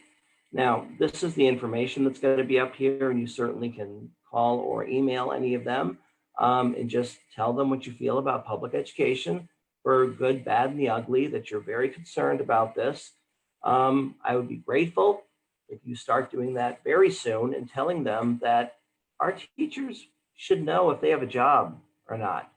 Now, this is the information that's going to be up here, and you certainly can call or email any of them and just tell them what you feel about public education, for good, bad, and the ugly, that you're very concerned about this. I would be grateful if you start doing that very soon and telling them that our teachers should know if they have a job or not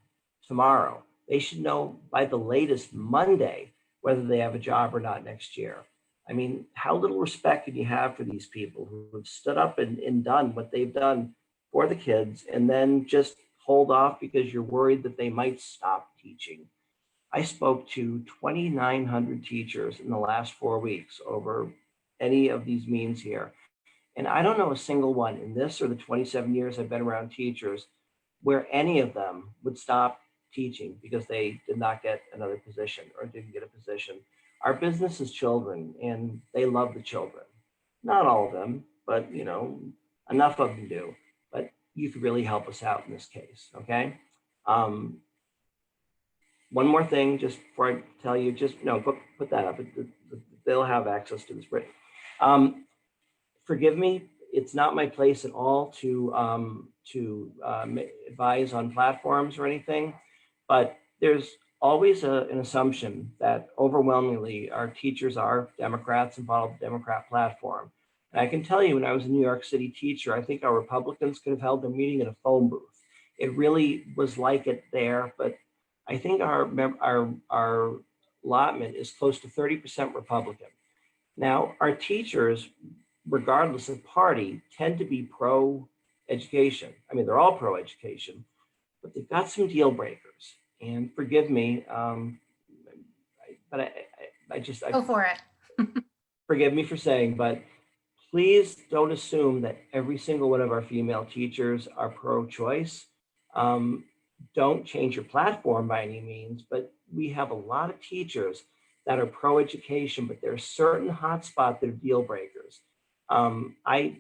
tomorrow. They should know by the latest Monday whether they have a job or not next year. I mean, how little respect can you have for these people who have stood up and done what they've done for the kids, and then just hold off because you're worried that they might stop teaching? I spoke to 2,900 teachers in the last 4 weeks over any of these means here. And I don't know a single one in this or the 27 years I've been around teachers where any of them would stop teaching because they did not get another position or didn't get a position. Our business is children, and they love the children. Not all of them, but enough of them do. But you could really help us out in this case, okay? One more thing, just before I tell you, put that up. They'll have access to this. Forgive me, it's not my place at all to advise on platforms or anything, but there's always an assumption that overwhelmingly our teachers are Democrats and follow the Democrat platform. And I can tell you, when I was a New York City teacher, I think our Republicans could have held their meeting in a phone booth. It really was like it there, but I think our allotment is close to 30% Republican. Now, our teachers, regardless of party, tend to be pro-education. I mean, they're all pro-education, but they've got some deal breakers. And forgive me, but I Go for it. Forgive me for saying, but please don't assume that every single one of our female teachers are pro-choice. Don't change your platform by any means, but we have a lot of teachers that are pro-education, but there are certain hotspots that are deal breakers. I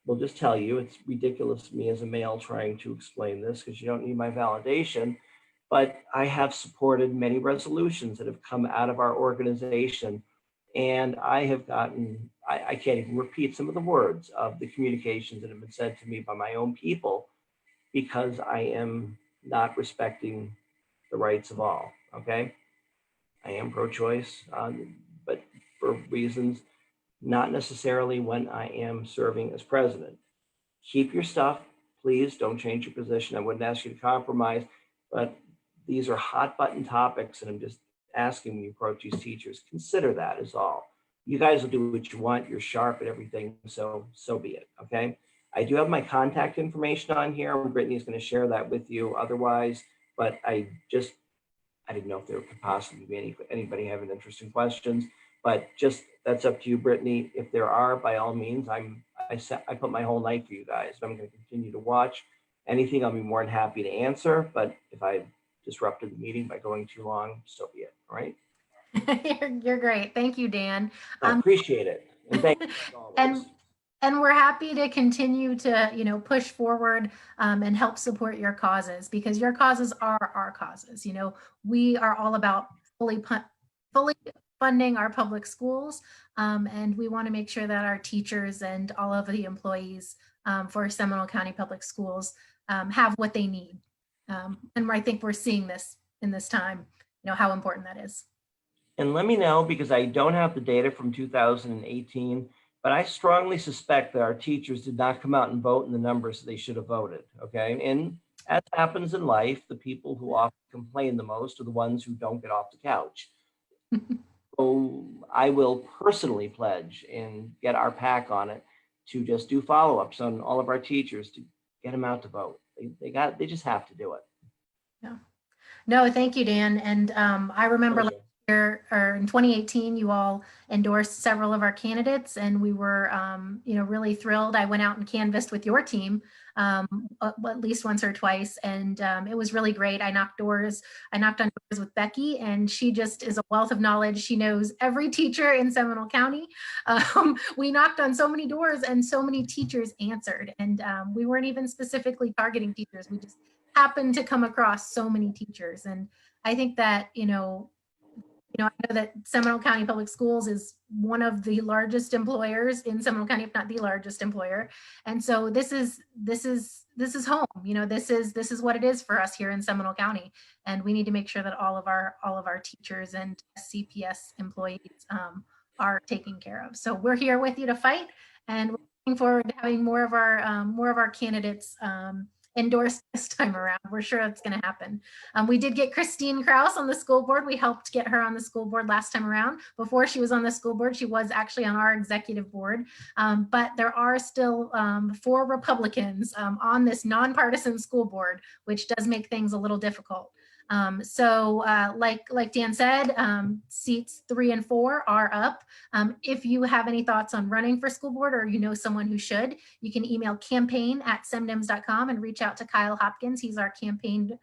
will just tell you, it's ridiculous to me as a male trying to explain this because you don't need my validation, but I have supported many resolutions that have come out of our organization, and I have gotten, I can't even repeat some of the words of the communications that have been said to me by my own people because I am not respecting the rights of all, okay? I am pro-choice, but for reasons not necessarily when I am serving as president. Keep your stuff, please don't change your position. I wouldn't ask you to compromise, but these are hot button topics, and I'm just asking when you approach these teachers, consider that is all. You guys will do what you want, you're sharp at everything, so be it, okay? I do have my contact information on here, and Brittany's gonna share that with you otherwise, but I didn't know if there could possibly be anybody having interesting questions, but just that's up to you, Brittany. If there are, by all means, I put my whole night for you guys. I'm going to continue to watch anything. I'll be more than happy to answer. But if I disrupted the meeting by going too long, so be it. All right. You're great. Thank you, Dan. I appreciate it. And thank you as always. And we're happy to continue to, push forward and help support your causes, because your causes are our causes. We are all about fully funding our public schools, and we want to make sure that our teachers and all of the employees for Seminole County Public Schools have what they need. And I think we're seeing this in this time, how important that is. And let me know, because I don't have the data from 2018, but I strongly suspect that our teachers did not come out and vote in the numbers they should have voted, okay? And as happens in life, the people who often complain the most are the ones who don't get off the couch. So I will personally pledge and get our PAC on it to just do follow-ups on all of our teachers to get them out to vote. They just have to do it. Yeah. No, thank you, Dan. And I remember last year, or in 2018, you all endorsed several of our candidates, and we were, really thrilled. I went out and canvassed with your team at least once or twice, and it was really great. I knocked on doors with Becky, and she just is a wealth of knowledge. She knows every teacher in Seminole County. We knocked on so many doors, and so many teachers answered, and we weren't even specifically targeting teachers. We just happened to come across so many teachers, and I think that You know, I know that Seminole County Public Schools is one of the largest employers in Seminole County, if not the largest employer. And so this is home. You know, this is what it is for us here in Seminole County. And we need to make sure that all of our teachers and CPS employees are taken care of. So we're here with you to fight, and we're looking forward to having more of our candidates endorsed this time around. We're sure it's going to happen. We did get Christine Kraus on the school board. We helped get her on the school board last time around. Before she was on the school board, she was actually on our executive board. But there are still 4 Republicans on this nonpartisan school board, which does make things a little difficult. Like Dan said, seats 3 and 4 are up. If you have any thoughts on running for school board, or you know someone who should, you can email campaign@semdems.com and reach out to Kyle Hopkins. He's our campaign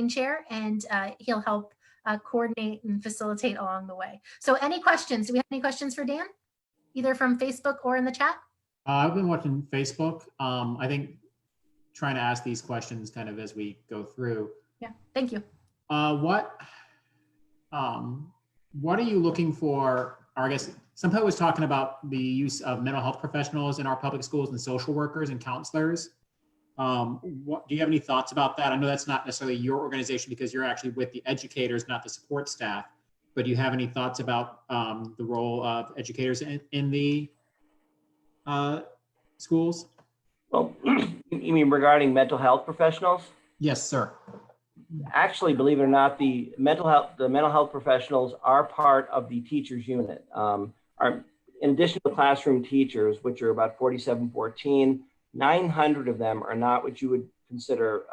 chair, and he'll help coordinate and facilitate along the way. So any questions? Do we have any questions for Dan, either from Facebook or in the chat? I've been watching Facebook. I think trying to ask these questions kind of as we go through. Yeah, thank you. What are you looking for? Or I guess somebody was talking about the use of mental health professionals in our public schools and social workers and counselors. Do you have any thoughts about that? I know that's not necessarily your organization because you're actually with the educators, not the support staff. But do you have any thoughts about the role of educators in the schools? Well, you mean regarding mental health professionals? Yes, sir. Actually, believe it or not, the mental health professionals are part of the teachers unit. In addition to classroom teachers, which are about 4714, 900 of them are not what you would consider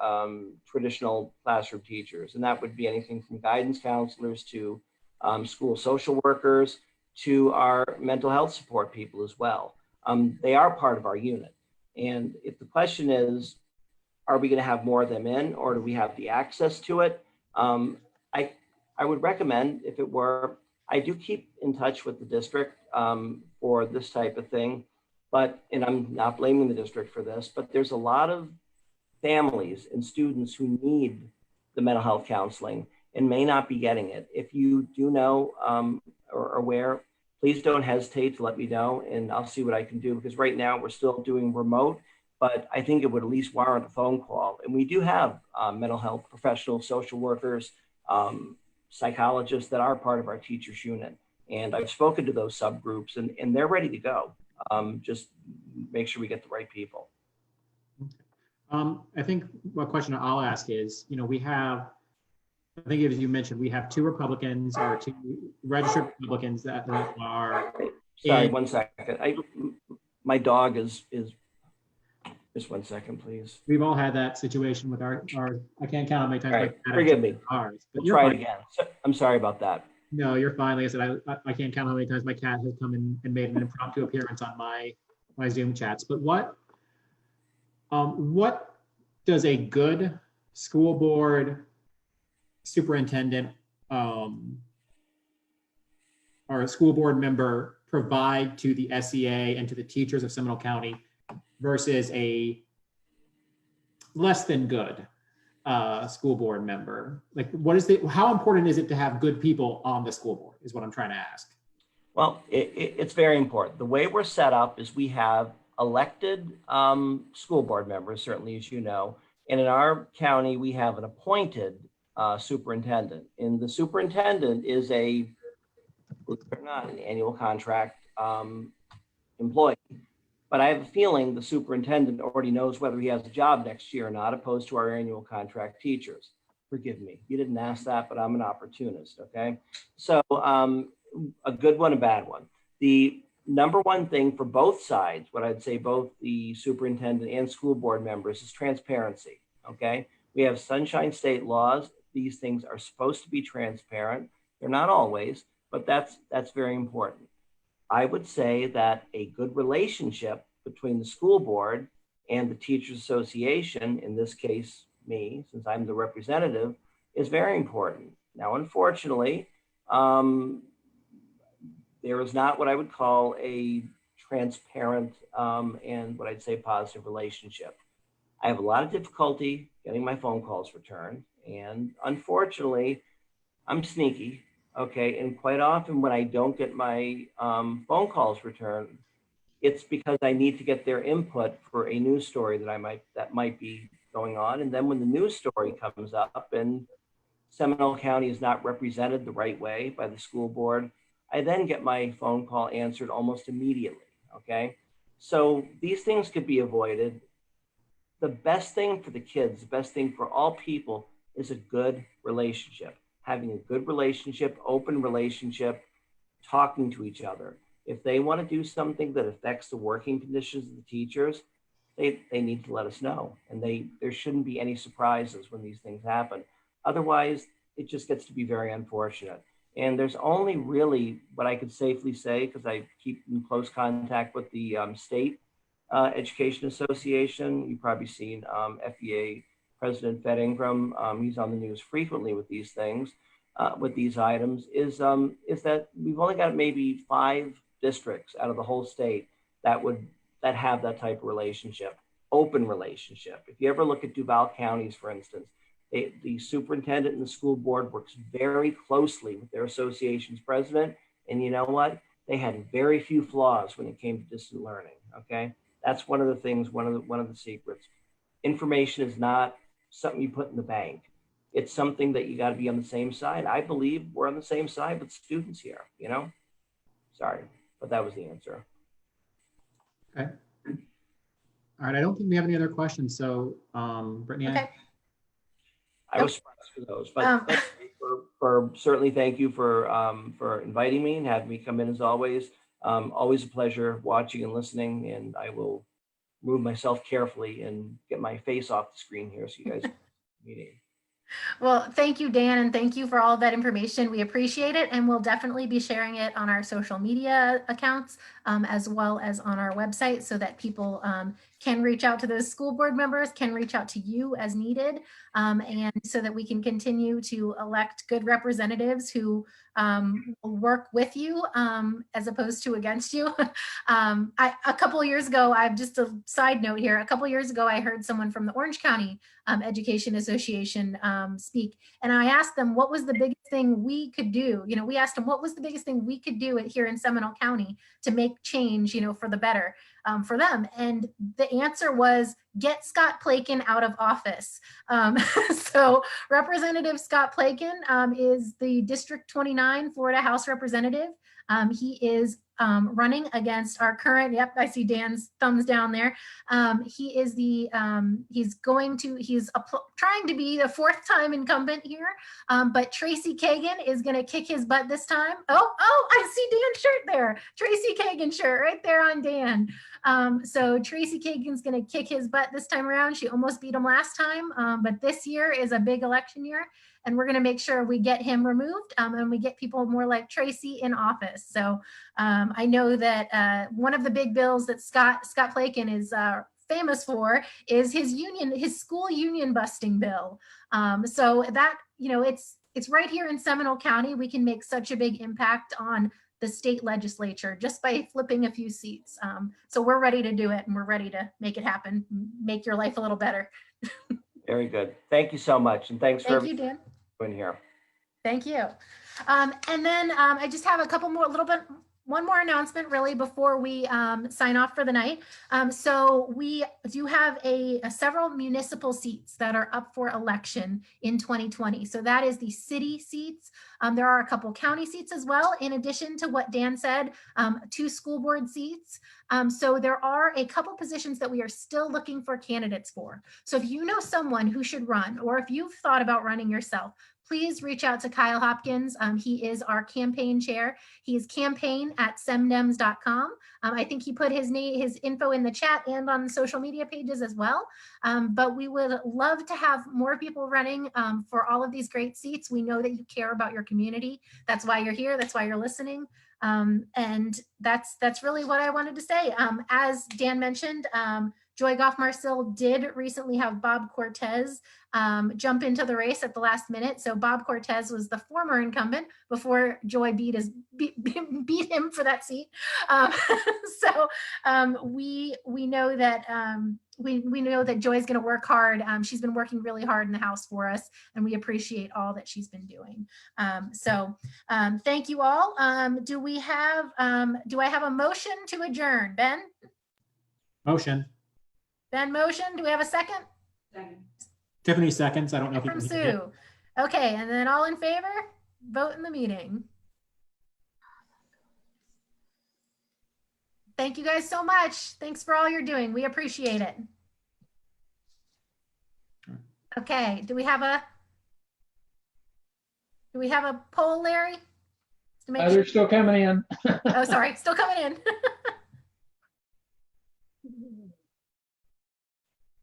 traditional classroom teachers. And that would be anything from guidance counselors to school social workers to our mental health support people as well. They are part of our unit. And if the question is, are we going to have more of them in, or do we have the access to it? I would recommend, if it were, I do keep in touch with the district for this type of thing, and I'm not blaming the district for this, but there's a lot of families and students who need the mental health counseling and may not be getting it. If you do know or are aware, please don't hesitate to let me know, and I'll see what I can do, because right now we're still doing remote. But I think it would at least warrant a phone call. And we do have mental health professionals, social workers, psychologists that are part of our teachers unit. And I've spoken to those subgroups, and they're ready to go. Just make sure we get the right people. I think one question I'll ask is, we have, I think as you mentioned, we have 2 Republicans or 2 registered Republicans that are. Sorry, 1 second. My dog is. Just 1 second, please. We've all had that situation with our I can't count how many times. All right, forgive me. Ours, but we'll try it again. I'm sorry about that. No, you're fine. Like I said, I can't count how many times my cat has come in and made an impromptu appearance on my Zoom chats. But what does a good school board superintendent or a school board member provide to the SEA and to the teachers of Seminole County versus a less than good school board member? Like, how important is it to have good people on the school board is what I'm trying to ask. Well, it's very important. The way we're set up is we have elected school board members, certainly, as you know, and in our county, we have an appointed superintendent. And the superintendent is believe it or not, an annual contract employee. But I have a feeling the superintendent already knows whether he has a job next year or not, opposed to our annual contract teachers. Forgive me, you didn't ask that, but I'm an opportunist, okay? So a good one, a bad one. The number one thing for both sides, what I'd say both the superintendent and school board members, is transparency, okay? We have Sunshine State laws. These things are supposed to be transparent. They're not always, but that's very important. I would say that a good relationship between the school board and the Teachers Association, in this case, me, since I'm the representative, is very important. Now, unfortunately, there is not what I would call a transparent and what I'd say positive relationship. I have a lot of difficulty getting my phone calls returned. And unfortunately, I'm sneaky. Okay, and quite often when I don't get my phone calls returned, it's because I need to get their input for a news story that might be going on. And then when the news story comes up and Seminole County is not represented the right way by the school board, I then get my phone call answered almost immediately. Okay, so these things could be avoided. The best thing for the kids, the best thing for all people is a good relationship. Having a good relationship, open relationship, talking to each other. If they want to do something that affects the working conditions of the teachers, they need to let us know. And there shouldn't be any surprises when these things happen. Otherwise, it just gets to be very unfortunate. And there's only really what I could safely say, because I keep in close contact with the state Education Association. You've probably seen FEA President Fed Ingram. He's on the news frequently with these things, with these items, is that we've only got maybe 5 districts out of the whole state that have that type of relationship, open relationship. If you ever look at Duval counties, for instance, the superintendent and the school board works very closely with their association's president. And you know what? They had very few flaws when it came to distant learning. Okay, that's one of the things. One of the secrets. Information is not something you put in the bank. It's something that you got to be on the same side. I believe we're on the same side with students here. You know, sorry, but that was the answer. Okay. All right, I don't think we have any other questions. So, Brittany, Okay. I was surprised for those, but thank you for certainly thank you for inviting me and having me come in as always. Always a pleasure watching and listening, and I will move myself carefully and get my face off the screen here so you guys can meeting. Well, thank you, Dan, and thank you for all of that information. We appreciate it, and we'll definitely be sharing it on our social media accounts, as well as on our website, so that people can reach out to those school board members, can reach out to you as needed, and so that we can continue to elect good representatives who will work with you as opposed to against you. A couple of years ago, I've just a side note here, a couple of years ago, I heard someone from the Orange County Education Association speak, and I asked them what was the biggest thing we could do. You know, we asked them what was the biggest thing we could do here in Seminole County to make change, you know, for the better for them. And the answer was get Scott Plakin out of office. So Representative Scott Plakin is the District 29 Florida House Representative. He is running against our current, yep, I see Dan's thumbs down there. He is the, he's trying to be the 4th time incumbent here, but Tracy Kagan is gonna kick his butt this time. Oh, I see Dan's shirt there. Tracy Kagan shirt right there on Dan. So Tracy Kagan's gonna kick his butt this time around. She almost beat him last time, but this year is a big election year, and we're going to make sure we get him removed and we get people more like Tracy in office. So I know that one of the big bills that Scott Plakin is famous for is his school union busting bill. So that, you know, it's right here in Seminole County. We can make such a big impact on the state legislature just by flipping a few seats. So we're ready to do it, and we're ready to make it happen, make your life a little better. Very good. Thank you so much. And thanks for Thank you, Dan. being here. Thank you. And then I just have one more announcement really before we sign off for the night. So we do have several municipal seats that are up for election in 2020. So that is the city seats. There are a couple county seats as well, in addition to what Dan said, 2 school board seats. So there are a couple positions that we are still looking for candidates for. So if you know someone who should run, or if you've thought about running yourself, please reach out to Kyle Hopkins. He is our campaign chair. He's campaign@semdems.com. I think he put his info in the chat and on the social media pages as well. But we would love to have more people running for all of these great seats. We know that you care about your community. That's why you're here. That's why you're listening. And that's really what I wanted to say. As Dan mentioned, Joy Goff Marcil did recently have Bob Cortez jump into the race at the last minute. So Bob Cortez was the former incumbent before Joy beat him for that seat. We know that we know that Joy's going to work hard. She's been working really hard in the House for us, and we appreciate all that she's been doing. Thank you all. Do I have a motion to adjourn? Ben? Motion. Ben motion. Do we have a second? Second. Tiffany seconds. I don't know if From you can hear Sue. Okay, and then all in favor? Vote in the meeting. Thank you guys so much. Thanks for all you're doing. We appreciate it. Okay, do we have a poll, Larry? To make They're still coming in. Oh, sorry, still coming in.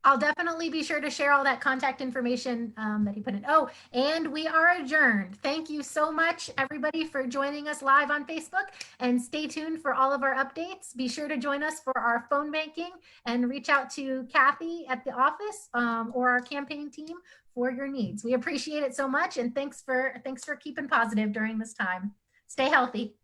I'll definitely be sure to share all that contact information that he put in. Oh, and we are adjourned. Thank you so much, everybody, for joining us live on Facebook, and stay tuned for all of our updates. Be sure to join us for our phone banking and reach out to Kathy at the office or our campaign team for your needs. We appreciate it so much, and thanks for keeping positive during this time. Stay healthy.